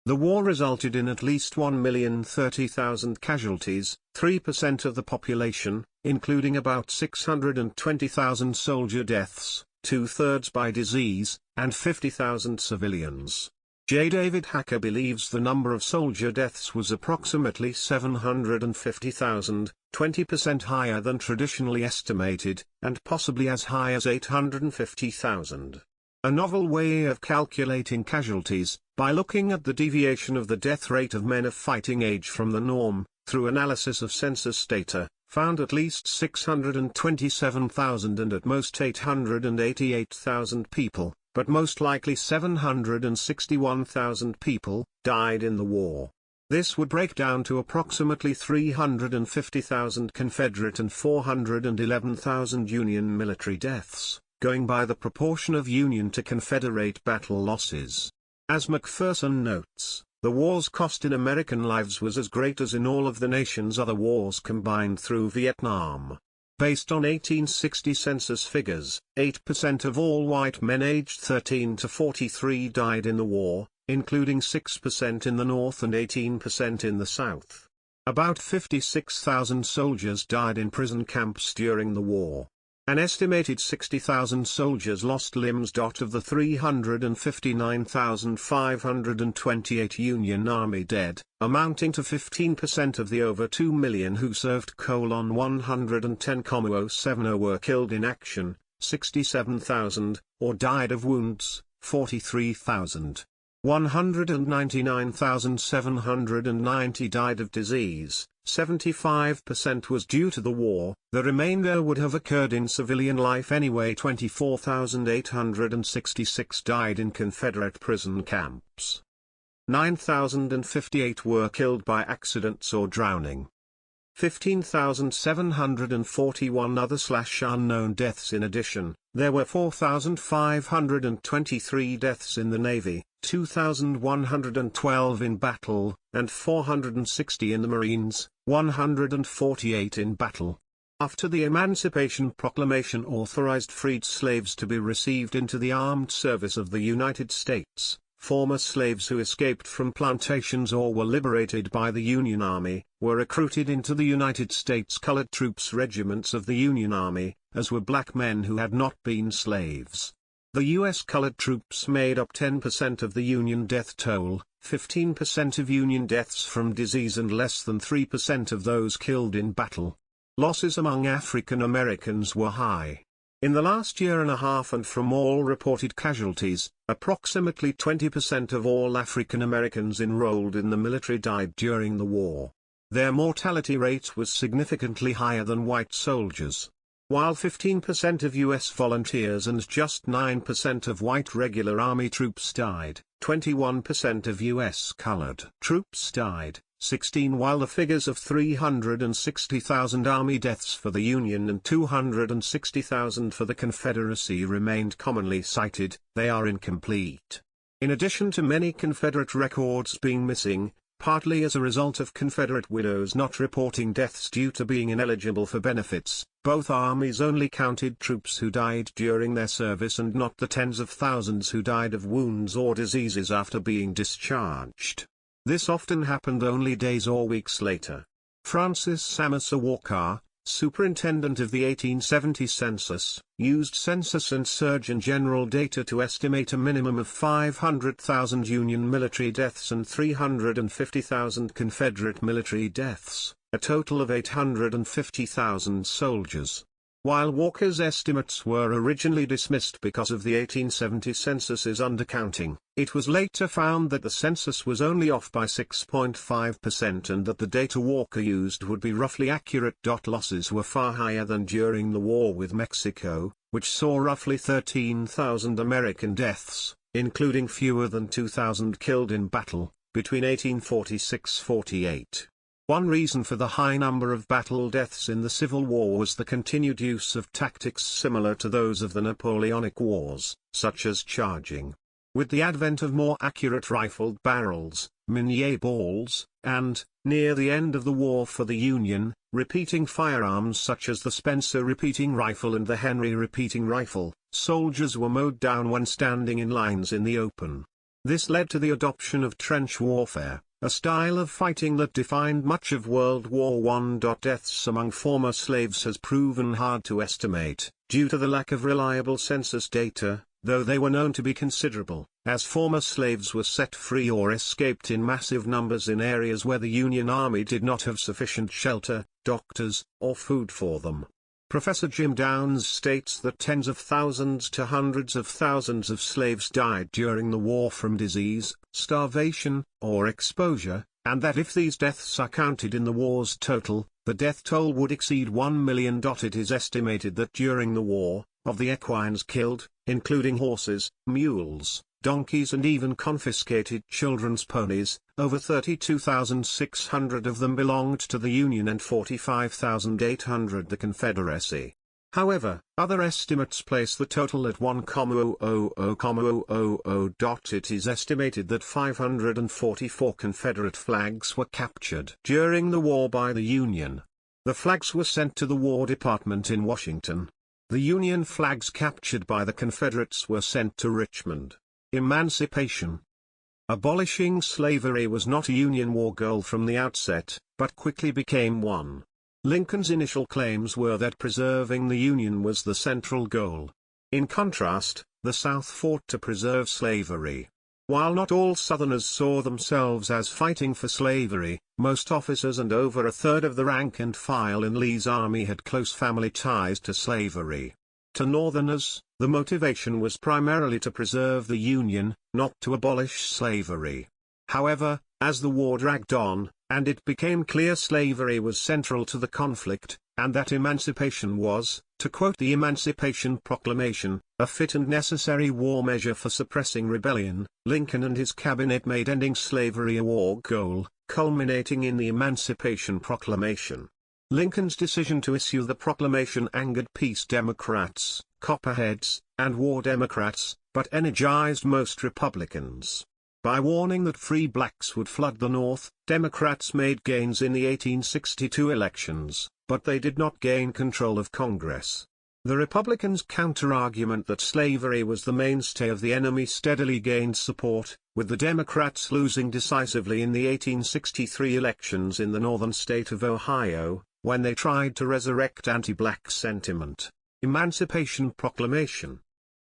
The war resulted in at least 1,030,000 casualties, 3% of the population, including about 620,000 soldier deaths, 2/3 by disease, and 50,000 civilians. J. David Hacker believes the number of soldier deaths was approximately 750,000, 20% higher than traditionally estimated, and possibly as high as 850,000. A novel way of calculating casualties, by looking at the deviation of the death rate of men of fighting age from the norm, through analysis of census data, found at least 627,000 and at most 888,000 people, but most likely 761,000 people, died in the war. This would break down to approximately 350,000 Confederate and 411,000 Union military deaths, going by the proportion of Union to Confederate battle losses. As McPherson notes, the war's cost in American lives was as great as in all of the nation's other wars combined through Vietnam. Based on 1860 census figures, 8% of all white men aged 13 to 43 died in the war, including 6% in the North and 18% in the South. About 56,000 soldiers died in prison camps during the war. An estimated 60,000 soldiers lost limbs. Of the 359,528 Union Army dead, amounting to 15% of the over 2 million who served, 110,070 were killed in action, 67,000, or died of wounds, 43,000. 199,790 died of disease, 75% was due to the war, the remainder would have occurred in civilian life anyway. 24,866 died in Confederate prison camps. 9,058 were killed by accidents or drowning. 15,741 other/unknown deaths. In addition, there were 4,523 deaths in the Navy, 2,112 in battle, and 460 in the Marines, 148 in battle. After the Emancipation Proclamation authorized freed slaves to be received into the armed service of the United States, former slaves who escaped from plantations or were liberated by the Union Army, were recruited into the United States Colored Troops regiments of the Union Army, as were black men who had not been slaves. The U.S. Colored Troops made up 10% of the Union death toll, 15% of Union deaths from disease and less than 3% of those killed in battle. Losses among African Americans were high. In the last year and a half, and from all reported casualties, approximately 20% of all African Americans enrolled in the military died during the war. Their mortality rate was significantly higher than white soldiers. While 15% of U.S. volunteers and just 9% of white regular Army troops died, 21% of U.S. colored troops died, 16 while the figures of 360,000 Army deaths for the Union and 260,000 for the Confederacy remained commonly cited, they are incomplete. In addition to many Confederate records being missing, partly as a result of Confederate widows not reporting deaths due to being ineligible for benefits, both armies only counted troops who died during their service and not the tens of thousands who died of wounds or diseases after being discharged. This often happened only days or weeks later. Francis Samosa Walker, superintendent of the 1870 census, used Census and Surgeon General data to estimate a minimum of 500,000 Union military deaths and 350,000 Confederate military deaths, a total of 850,000 soldiers. While Walker's estimates were originally dismissed because of the 1870 census's undercounting, it was later found that the census was only off by 6.5% and that the data Walker used would be roughly accurate. Losses were far higher than during the war with Mexico, which saw roughly 13,000 American deaths, including fewer than 2,000 killed in battle, between 1846–48. One reason for the high number of battle deaths in the Civil War was the continued use of tactics similar to those of the Napoleonic Wars, such as charging. With the advent of more accurate rifled barrels, Minié balls, and, near the end of the war for the Union, repeating firearms such as the Spencer repeating rifle and the Henry repeating rifle, soldiers were mowed down when standing in lines in the open. This led to the adoption of trench warfare, a style of fighting that defined much of World War I. Deaths among former slaves has proven hard to estimate, due to the lack of reliable census data, though they were known to be considerable, as former slaves were set free or escaped in massive numbers in areas where the Union Army did not have sufficient shelter, doctors, or food for them. Professor Jim Downs states that tens of thousands to hundreds of thousands of slaves died during the war from disease, starvation, or exposure, and that if these deaths are counted in the war's total, the death toll would exceed 1 million. It is estimated that during the war, of the equines killed, including horses, mules, donkeys and even confiscated children's ponies, over 32,600 of them belonged to the Union and 45,800 the Confederacy. However, other estimates place the total at 1,000,000. It is estimated that 544 Confederate flags were captured during the war by the Union. The flags were sent to the War Department in Washington. The Union flags captured by the Confederates were sent to Richmond. Emancipation. Abolishing slavery was not a Union war goal from the outset, but quickly became one. Lincoln's initial claims were that preserving the Union was the central goal. In contrast, the South fought to preserve slavery. While not all Southerners saw themselves as fighting for slavery, most officers and over a third of the rank and file in Lee's army had close family ties to slavery. To Northerners, the motivation was primarily to preserve the Union, not to abolish slavery. However, as the war dragged on, and it became clear slavery was central to the conflict, and that emancipation was, to quote the Emancipation Proclamation, a fit and necessary war measure for suppressing rebellion, Lincoln and his cabinet made ending slavery a war goal, culminating in the Emancipation Proclamation. Lincoln's decision to issue the proclamation angered peace Democrats, Copperheads, and war Democrats, but energized most Republicans. By warning that free blacks would flood the North, Democrats made gains in the 1862 elections, but they did not gain control of Congress. The Republicans' counter-argument that slavery was the mainstay of the enemy steadily gained support, with the Democrats losing decisively in the 1863 elections in the northern state of Ohio, when they tried to resurrect anti-black sentiment. Emancipation Proclamation.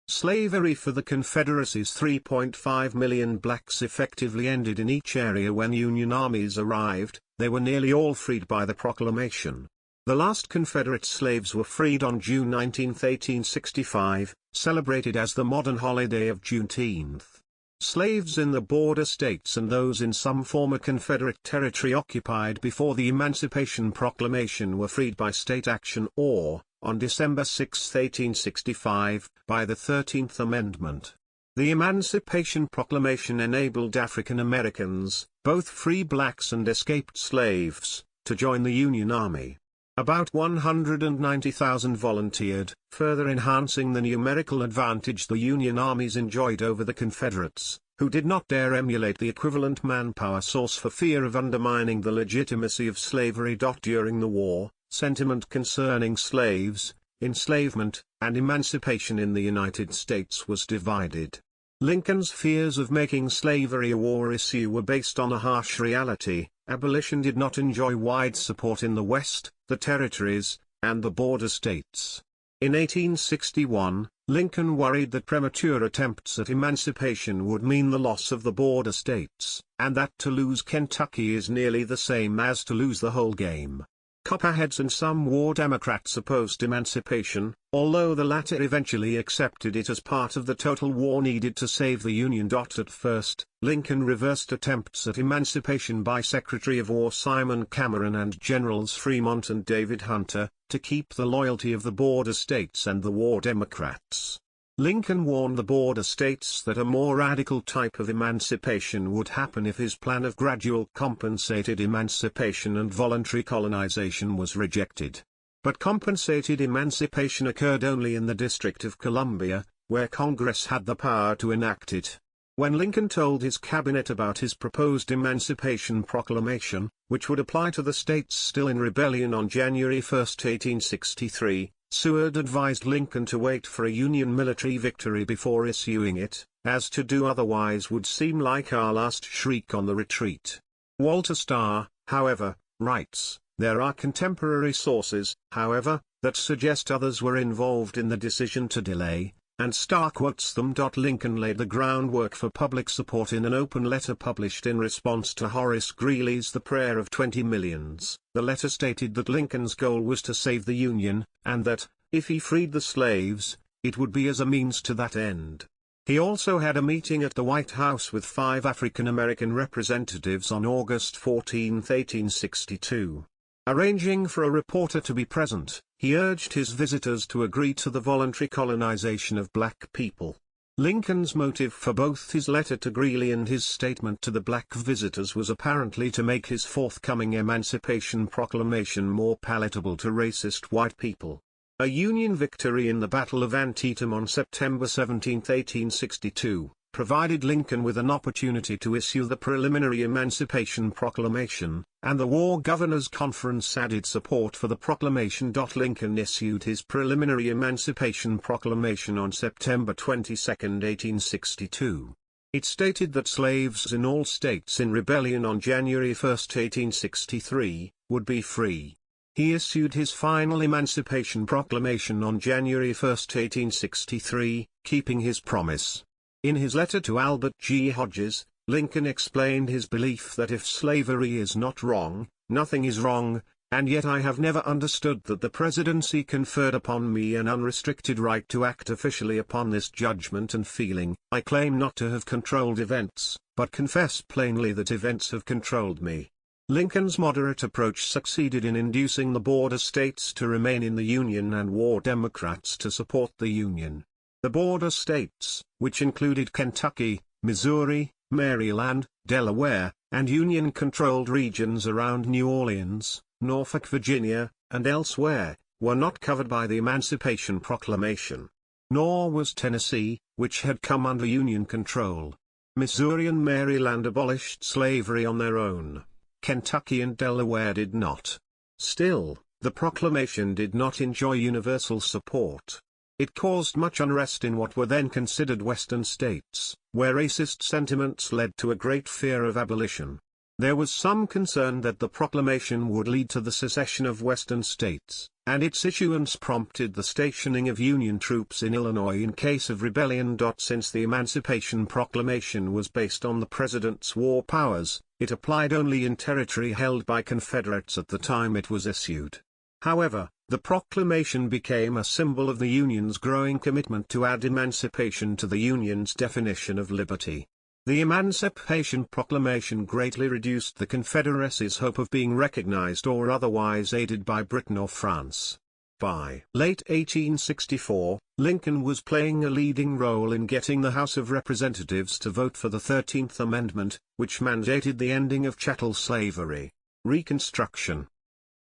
Slavery for the Confederacy's 3.5 million blacks effectively ended in each area when Union armies arrived. They were nearly all freed by the proclamation. The last Confederate slaves were freed on June 19, 1865, celebrated as the modern holiday of Juneteenth. Slaves in the border states and those in some former Confederate territory occupied before the Emancipation Proclamation were freed by state action or, on December 6, 1865, by the 13th Amendment. The Emancipation Proclamation enabled African Americans, both free blacks and escaped slaves, to join the Union Army. About 190,000 volunteered, further enhancing the numerical advantage the Union armies enjoyed over the Confederates, who did not dare emulate the equivalent manpower source for fear of undermining the legitimacy of slavery. During the war, sentiment concerning slaves, enslavement, and emancipation in the United States was divided. Lincoln's fears of making slavery a war issue were based on a harsh reality. Abolition did not enjoy wide support in the West, the territories, and the border states. In 1861, Lincoln worried that premature attempts at emancipation would mean the loss of the border states, and that to lose Kentucky is nearly the same as to lose the whole game. Copperheads and some war Democrats opposed emancipation, although the latter eventually accepted it as part of the total war needed to save the Union. At first, Lincoln reversed attempts at emancipation by Secretary of War Simon Cameron and Generals Fremont and David Hunter, to keep the loyalty of the border states and the war Democrats. Lincoln warned the border states that a more radical type of emancipation would happen if his plan of gradual compensated emancipation and voluntary colonization was rejected. But compensated emancipation occurred only in the District of Columbia, where Congress had the power to enact it. When Lincoln told his cabinet about his proposed Emancipation Proclamation, which would apply to the states still in rebellion on January 1, 1863, Seward advised Lincoln to wait for a Union military victory before issuing it, as to do otherwise would seem like our last shriek on the retreat. Walter Starr, however, writes, "There are contemporary sources, however, that suggest others were involved in the decision to delay," and Starr quotes them. Lincoln laid the groundwork for public support in an open letter published in response to Horace Greeley's The Prayer of 20 Millions. The letter stated that Lincoln's goal was to save the Union, and that, if he freed the slaves, it would be as a means to that end. He also had a meeting at the White House with 5 African American representatives on August 14, 1862. Arranging for a reporter to be present, he urged his visitors to agree to the voluntary colonization of black people. Lincoln's motive for both his letter to Greeley and his statement to the black visitors was apparently to make his forthcoming Emancipation Proclamation more palatable to racist white people. A Union victory in the Battle of Antietam on September 17, 1862, provided Lincoln with an opportunity to issue the preliminary Emancipation Proclamation, and the War Governors' Conference added support for the proclamation. Lincoln issued his preliminary Emancipation Proclamation on September 22, 1862. It stated that slaves in all states in rebellion on January 1, 1863, would be free. He issued his final Emancipation Proclamation on January 1, 1863, keeping his promise. In his letter to Albert G. Hodges, Lincoln explained his belief that if slavery is not wrong, nothing is wrong, and yet I have never understood that the presidency conferred upon me an unrestricted right to act officially upon this judgment and feeling. I claim not to have controlled events, but confess plainly that events have controlled me. Lincoln's moderate approach succeeded in inducing the border states to remain in the Union and war Democrats to support the Union. The border states, which included Kentucky, Missouri, Maryland, Delaware, and Union-controlled regions around New Orleans, Norfolk, Virginia, and elsewhere, were not covered by the Emancipation Proclamation. Nor was Tennessee, which had come under Union control. Missouri and Maryland abolished slavery on their own. Kentucky and Delaware did not. Still, the proclamation did not enjoy universal support. It caused much unrest in what were then considered Western states, where racist sentiments led to a great fear of abolition. There was some concern that the proclamation would lead to the secession of Western states, and its issuance prompted the stationing of Union troops in Illinois in case of rebellion. Since the Emancipation Proclamation was based on the President's war powers, it applied only in territory held by Confederates at the time it was issued. However, the proclamation became a symbol of the Union's growing commitment to add emancipation to the Union's definition of liberty. The Emancipation Proclamation greatly reduced the Confederacy's hope of being recognized or otherwise aided by Britain or France. By late 1864, Lincoln was playing a leading role in getting the House of Representatives to vote for the 13th Amendment, which mandated the ending of chattel slavery. Reconstruction.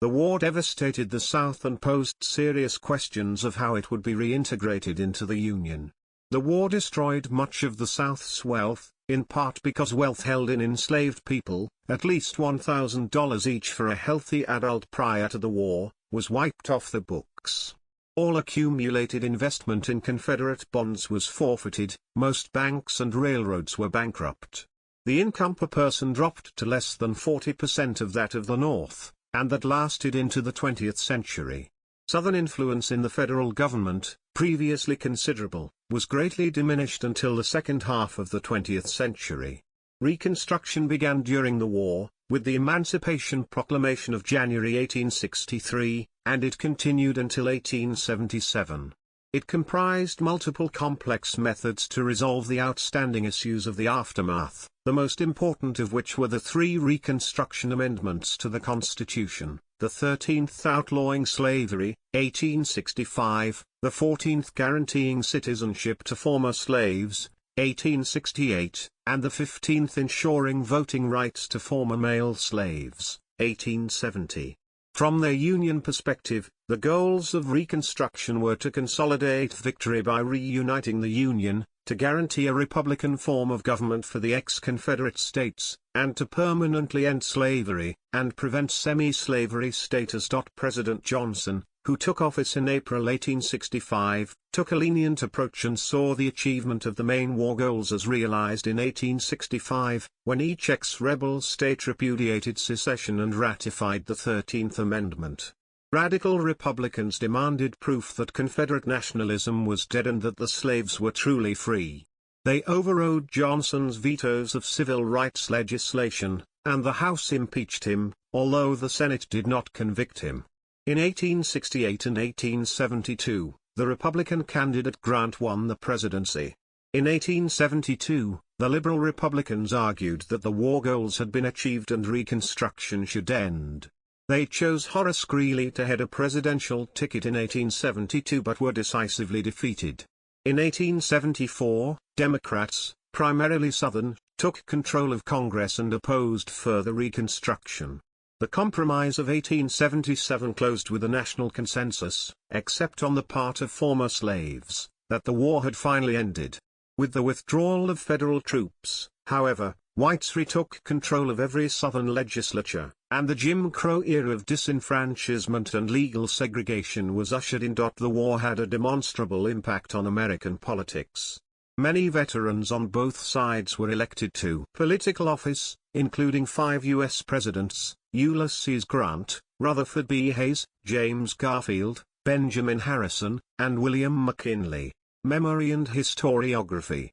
The war devastated the South and posed serious questions of how it would be reintegrated into the Union. The war destroyed much of the South's wealth, in part because wealth held in enslaved people, at least $1,000 each for a healthy adult prior to the war, was wiped off the books. All accumulated investment in Confederate bonds was forfeited, most banks and railroads were bankrupt. The income per person dropped to less than 40% of that of the North, and that lasted into the 20th century. Southern influence in the federal government, previously considerable, was greatly diminished until the second half of the 20th century. Reconstruction began during the war, with the Emancipation Proclamation of January 1863, and it continued until 1877. It comprised multiple complex methods to resolve the outstanding issues of the aftermath, the most important of which were the 3 Reconstruction amendments to the Constitution, the 13th outlawing slavery, 1865, the 14th guaranteeing citizenship to former slaves, 1868, and the 15th ensuring voting rights to former male slaves, 1870. From their Union perspective, the goals of Reconstruction were to consolidate victory by reuniting the Union, to guarantee a republican form of government for the ex-Confederate states, and to permanently end slavery, and prevent semi-slavery status. President Johnson, who took office in April 1865, took a lenient approach and saw the achievement of the main war goals as realized in 1865, when each ex-rebel state repudiated secession and ratified the 13th Amendment. Radical Republicans demanded proof that Confederate nationalism was dead and that the slaves were truly free. They overrode Johnson's vetoes of civil rights legislation, and the House impeached him, although the Senate did not convict him. In 1868 and 1872, the Republican candidate Grant won the presidency. In 1872, the liberal Republicans argued that the war goals had been achieved and Reconstruction should end. They chose Horace Greeley to head a presidential ticket in 1872 but were decisively defeated. In 1874, Democrats, primarily Southern, took control of Congress and opposed further Reconstruction. The Compromise of 1877 closed with a national consensus, except on the part of former slaves, that the war had finally ended. With the withdrawal of federal troops, however, whites retook control of every Southern legislature, and the Jim Crow era of disenfranchisement and legal segregation was ushered in. The war had a demonstrable impact on American politics. Many veterans on both sides were elected to political office, including 5 U.S. presidents: Ulysses Grant, Rutherford B. Hayes, James Garfield, Benjamin Harrison, and William McKinley. Memory and historiography.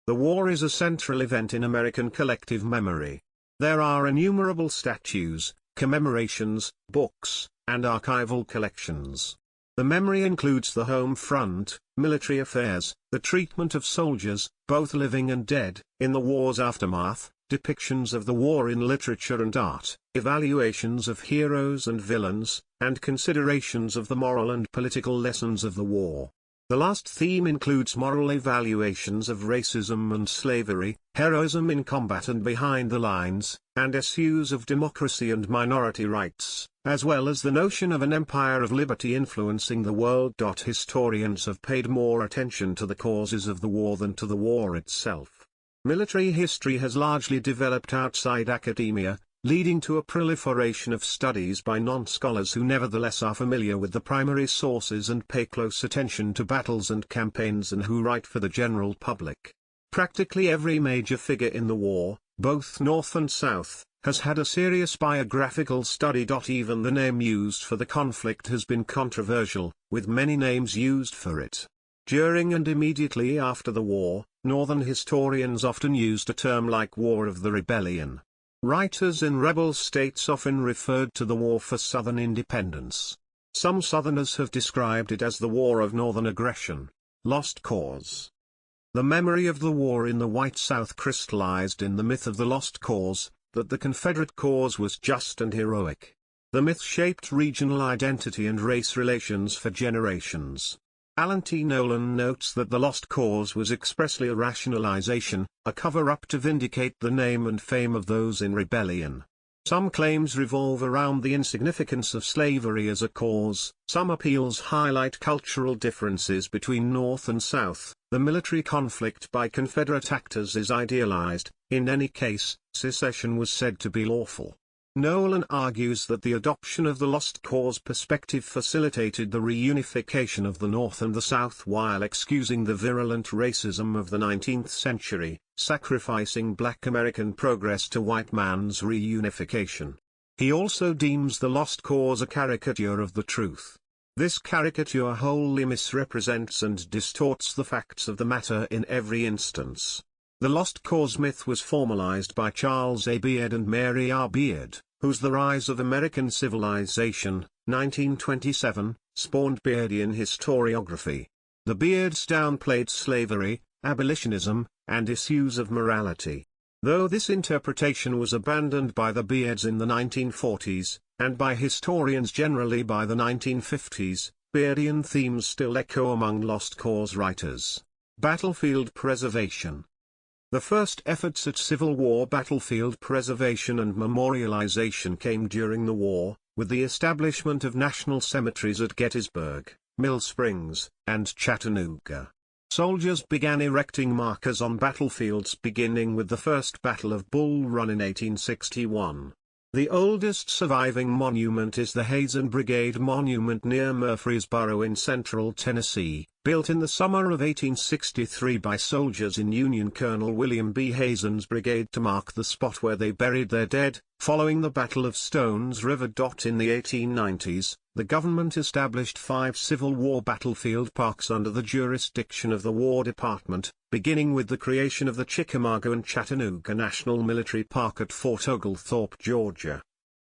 The war is a central event in American collective memory. There are innumerable statues, commemorations, books, and archival collections. The memory includes the home front, military affairs, the treatment of soldiers, both living and dead, in the war's aftermath, depictions of the war in literature and art, evaluations of heroes and villains, and considerations of the moral and political lessons of the war. The last theme includes moral evaluations of racism and slavery, heroism in combat and behind the lines, and issues of democracy and minority rights, as well as the notion of an empire of liberty influencing the world. Historians have paid more attention to the causes of the war than to the war itself. Military history has largely developed outside academia, leading to a proliferation of studies by non-scholars who nevertheless are familiar with the primary sources and pay close attention to battles and campaigns and who write for the general public. Practically every major figure in the war, both North and South, has had a serious biographical study. Even the name used for the conflict has been controversial, with many names used for it. During and immediately after the war, Northern historians often used a term like War of the Rebellion. Writers in rebel states often referred to the war for Southern independence. Some Southerners have described it as the War of Northern Aggression. Lost cause. The memory of the war in the White South crystallized in the myth of the lost cause, that the Confederate cause was just and heroic. The myth shaped regional identity and race relations for generations. Alan T. Nolan notes that the lost cause was expressly a rationalization, a cover-up to vindicate the name and fame of those in rebellion. Some claims revolve around the insignificance of slavery as a cause, some appeals highlight cultural differences between North and South. The military conflict by Confederate actors is idealized. In any case, secession was said to be lawful. Nolan argues that the adoption of the lost cause perspective facilitated the reunification of the North and the South while excusing the virulent racism of the 19th century, sacrificing Black American progress to white man's reunification. He also deems the lost cause a caricature of the truth. This caricature wholly misrepresents and distorts the facts of the matter in every instance. The lost cause myth was formalized by Charles A. Beard and Mary R. Beard, whose The Rise of American Civilization, 1927, spawned Beardian historiography. The Beards downplayed slavery, abolitionism, and issues of morality. Though this interpretation was abandoned by the Beards in the 1940s, and by historians generally by the 1950s, Beardian themes still echo among lost cause writers. Battlefield preservation. The first efforts at Civil War battlefield preservation and memorialization came during the war, with the establishment of national cemeteries at Gettysburg, Mill Springs, and Chattanooga. Soldiers began erecting markers on battlefields beginning with the First Battle of Bull Run in 1861. The oldest surviving monument is the Hazen Brigade Monument near Murfreesboro in central Tennessee, built in the summer of 1863 by soldiers in Union Colonel William B. Hazen's brigade to mark the spot where they buried their dead. Following the Battle of Stones River. In the 1890s, the government established 5 Civil War battlefield parks under the jurisdiction of the War Department, beginning with the creation of the Chickamauga and Chattanooga National Military Park at Fort Oglethorpe, Georgia,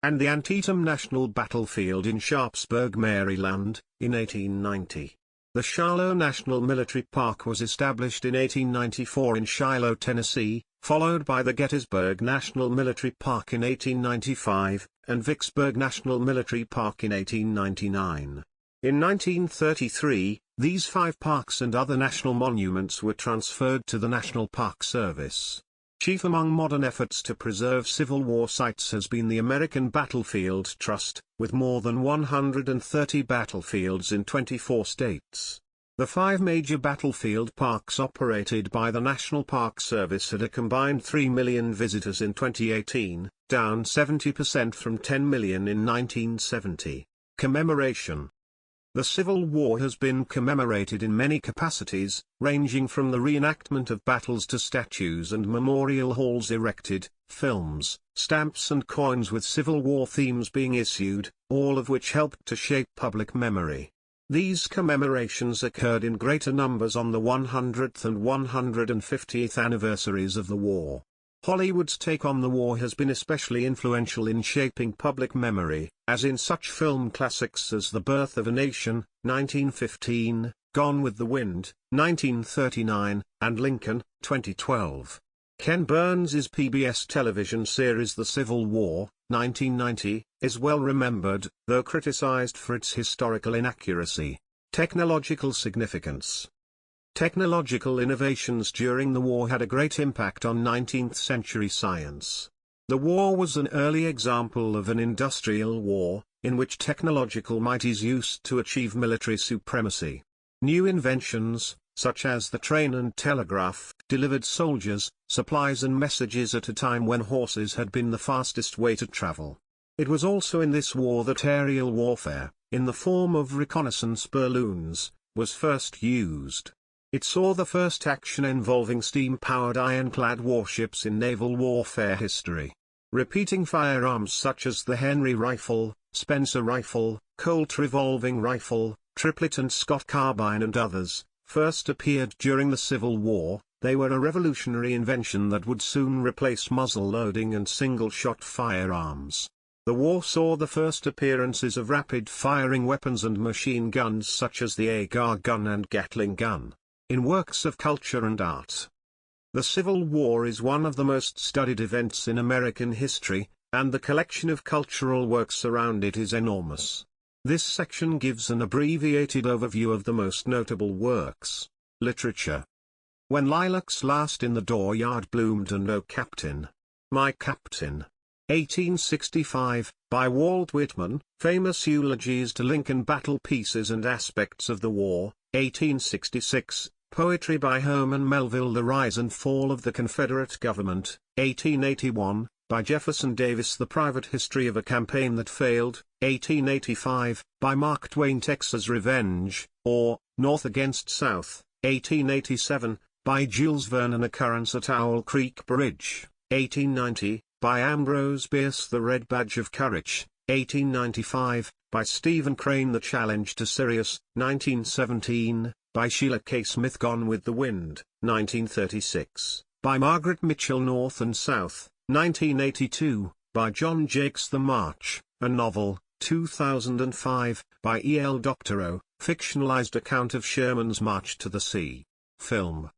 and the Antietam National Battlefield in Sharpsburg, Maryland, in 1890. The Shiloh National Military Park was established in 1894 in Shiloh, Tennessee, followed by the Gettysburg National Military Park in 1895, and Vicksburg National Military Park in 1899. In 1933, these 5 parks and other national monuments were transferred to the National Park Service. Chief among modern efforts to preserve Civil War sites has been the American Battlefield Trust, with more than 130 battlefields in 24 states. The 5 major battlefield parks operated by the National Park Service had a combined 3 million visitors in 2018, down 70% from 10 million in 1970. Commemoration. The Civil War has been commemorated in many capacities, ranging from the reenactment of battles to statues and memorial halls erected, films, stamps and coins with Civil War themes being issued, all of which helped to shape public memory. These commemorations occurred in greater numbers on the 100th and 150th anniversaries of the war. Hollywood's take on the war has been especially influential in shaping public memory, as in such film classics as The Birth of a Nation, 1915, Gone with the Wind, 1939, and Lincoln, 2012. Ken Burns's PBS television series The Civil War, 1990, is well remembered, though criticized for its historical inaccuracy. Technological significance. Technological innovations during the war had a great impact on 19th-century science. The war was an early example of an industrial war, in which technological might is used to achieve military supremacy. New inventions, such as the train and telegraph, delivered soldiers, supplies and messages at a time when horses had been the fastest way to travel. It was also in this war that aerial warfare, in the form of reconnaissance balloons, was first used. It saw the first action involving steam-powered ironclad warships in naval warfare history. Repeating firearms such as the Henry rifle, Spencer rifle, Colt revolving rifle, triplet and Scott carbine and others, first appeared during the Civil War. They were a revolutionary invention that would soon replace muzzle loading and single-shot firearms. The war saw the first appearances of rapid-firing weapons and machine guns such as the Agar gun and Gatling gun, in works of culture and art. The Civil War is one of the most studied events in American history, and the collection of cultural works around it is enormous. This section gives an abbreviated overview of the most notable works. Literature. When lilacs last in the dooryard bloomed and oh Captain, my Captain. 1865, by Walt Whitman, famous eulogies to Lincoln battle pieces and aspects of the war. 1866, poetry by Herman Melville, The Rise and Fall of the Confederate Government. 1881, by Jefferson Davis, The Private History of a Campaign That Failed. 1885, by Mark Twain, Texas Revenge, or, North Against South. 1887, by Jules Verne, An Occurrence at Owl Creek Bridge. 1890, by Ambrose Bierce, The Red Badge of Courage. 1895, by Stephen Crane, The Challenge to Sirius. 1917, by Sheila K. Smith, Gone with the Wind. 1936, by Margaret Mitchell, North and South. 1982, by John Jakes, The March, a novel. 2005, by E. L. Doctorow, fictionalized account of Sherman's march to the sea. Film.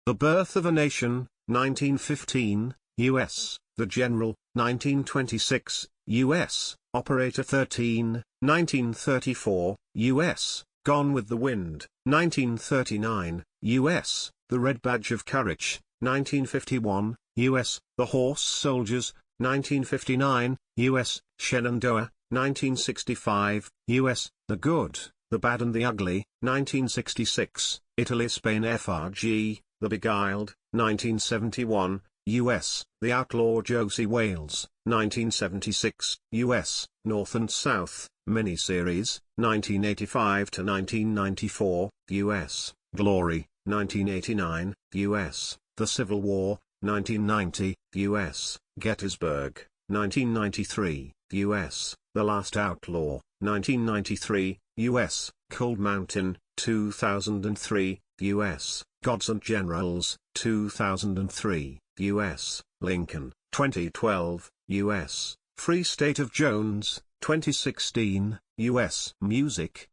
The Birth of a Nation, 1915, U.S., The General, 1926, U.S., Operator 13, 1934, U.S., Gone with the Wind, 1939, U.S., The Red Badge of Courage, 1951, U.S., The Horse Soldiers, 1959, U.S., Shenandoah, 1965, U.S., The Good, The Bad and the Ugly, 1966, Italy Spain FRG, The Beguiled, 1971, U.S., The Outlaw Josie Wales, 1976, U.S., North and South, miniseries, 1985 to 1994, U.S., Glory, 1989, U.S., The Civil War, 1990, U.S., Gettysburg, 1993, U.S., The Last Outlaw, 1993, U.S., Cold Mountain, 2003, U.S., Gods and Generals, 2003, U.S., Lincoln, 2012, U.S., Free State of Jones, 2016, U.S. Music.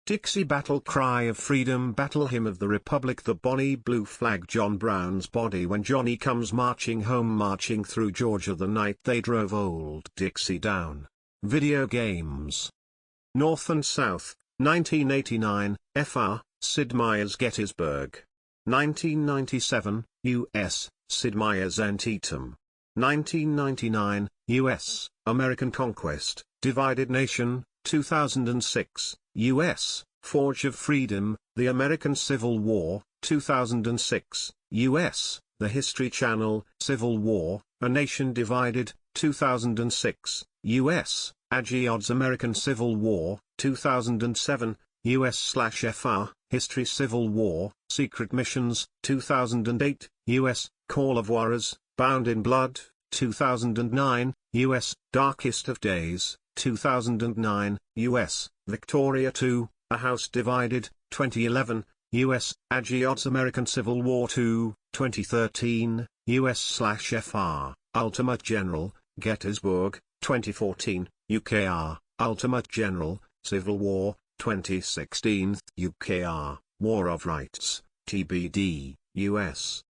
Dixie Battle Cry of Freedom, Battle Hymn of the Republic, The Bonnie Blue Flag, John Brown's Body When Johnny Comes Marching Home, Marching Through Georgia the Night They Drove Old Dixie Down. Video games. North and South, 1989, Fr. Sid Meier's Gettysburg. 1997, U.S., Sid Meier's Antietam. 1999, U.S., American Conquest, Divided Nation, 2006, U.S., Forge of Freedom, The American Civil War, 2006, U.S., The History Channel, Civil War, A Nation Divided, 2006, U.S., Agiods American Civil War, 2007, U.S./FR, History Civil War, Secret Missions, 2008, U.S., Call of Warriors, Bound in Blood, 2009, U.S., Darkest of Days, 2009, U.S., Victoria II, A House Divided, 2011, U.S., Agiods American Civil War II, 2013, U.S./FR, Ultimate General, Gettysburg, 2014, UKR, Ultimate General, Civil War, 2016, UKR, War of Rights, TBD, U.S.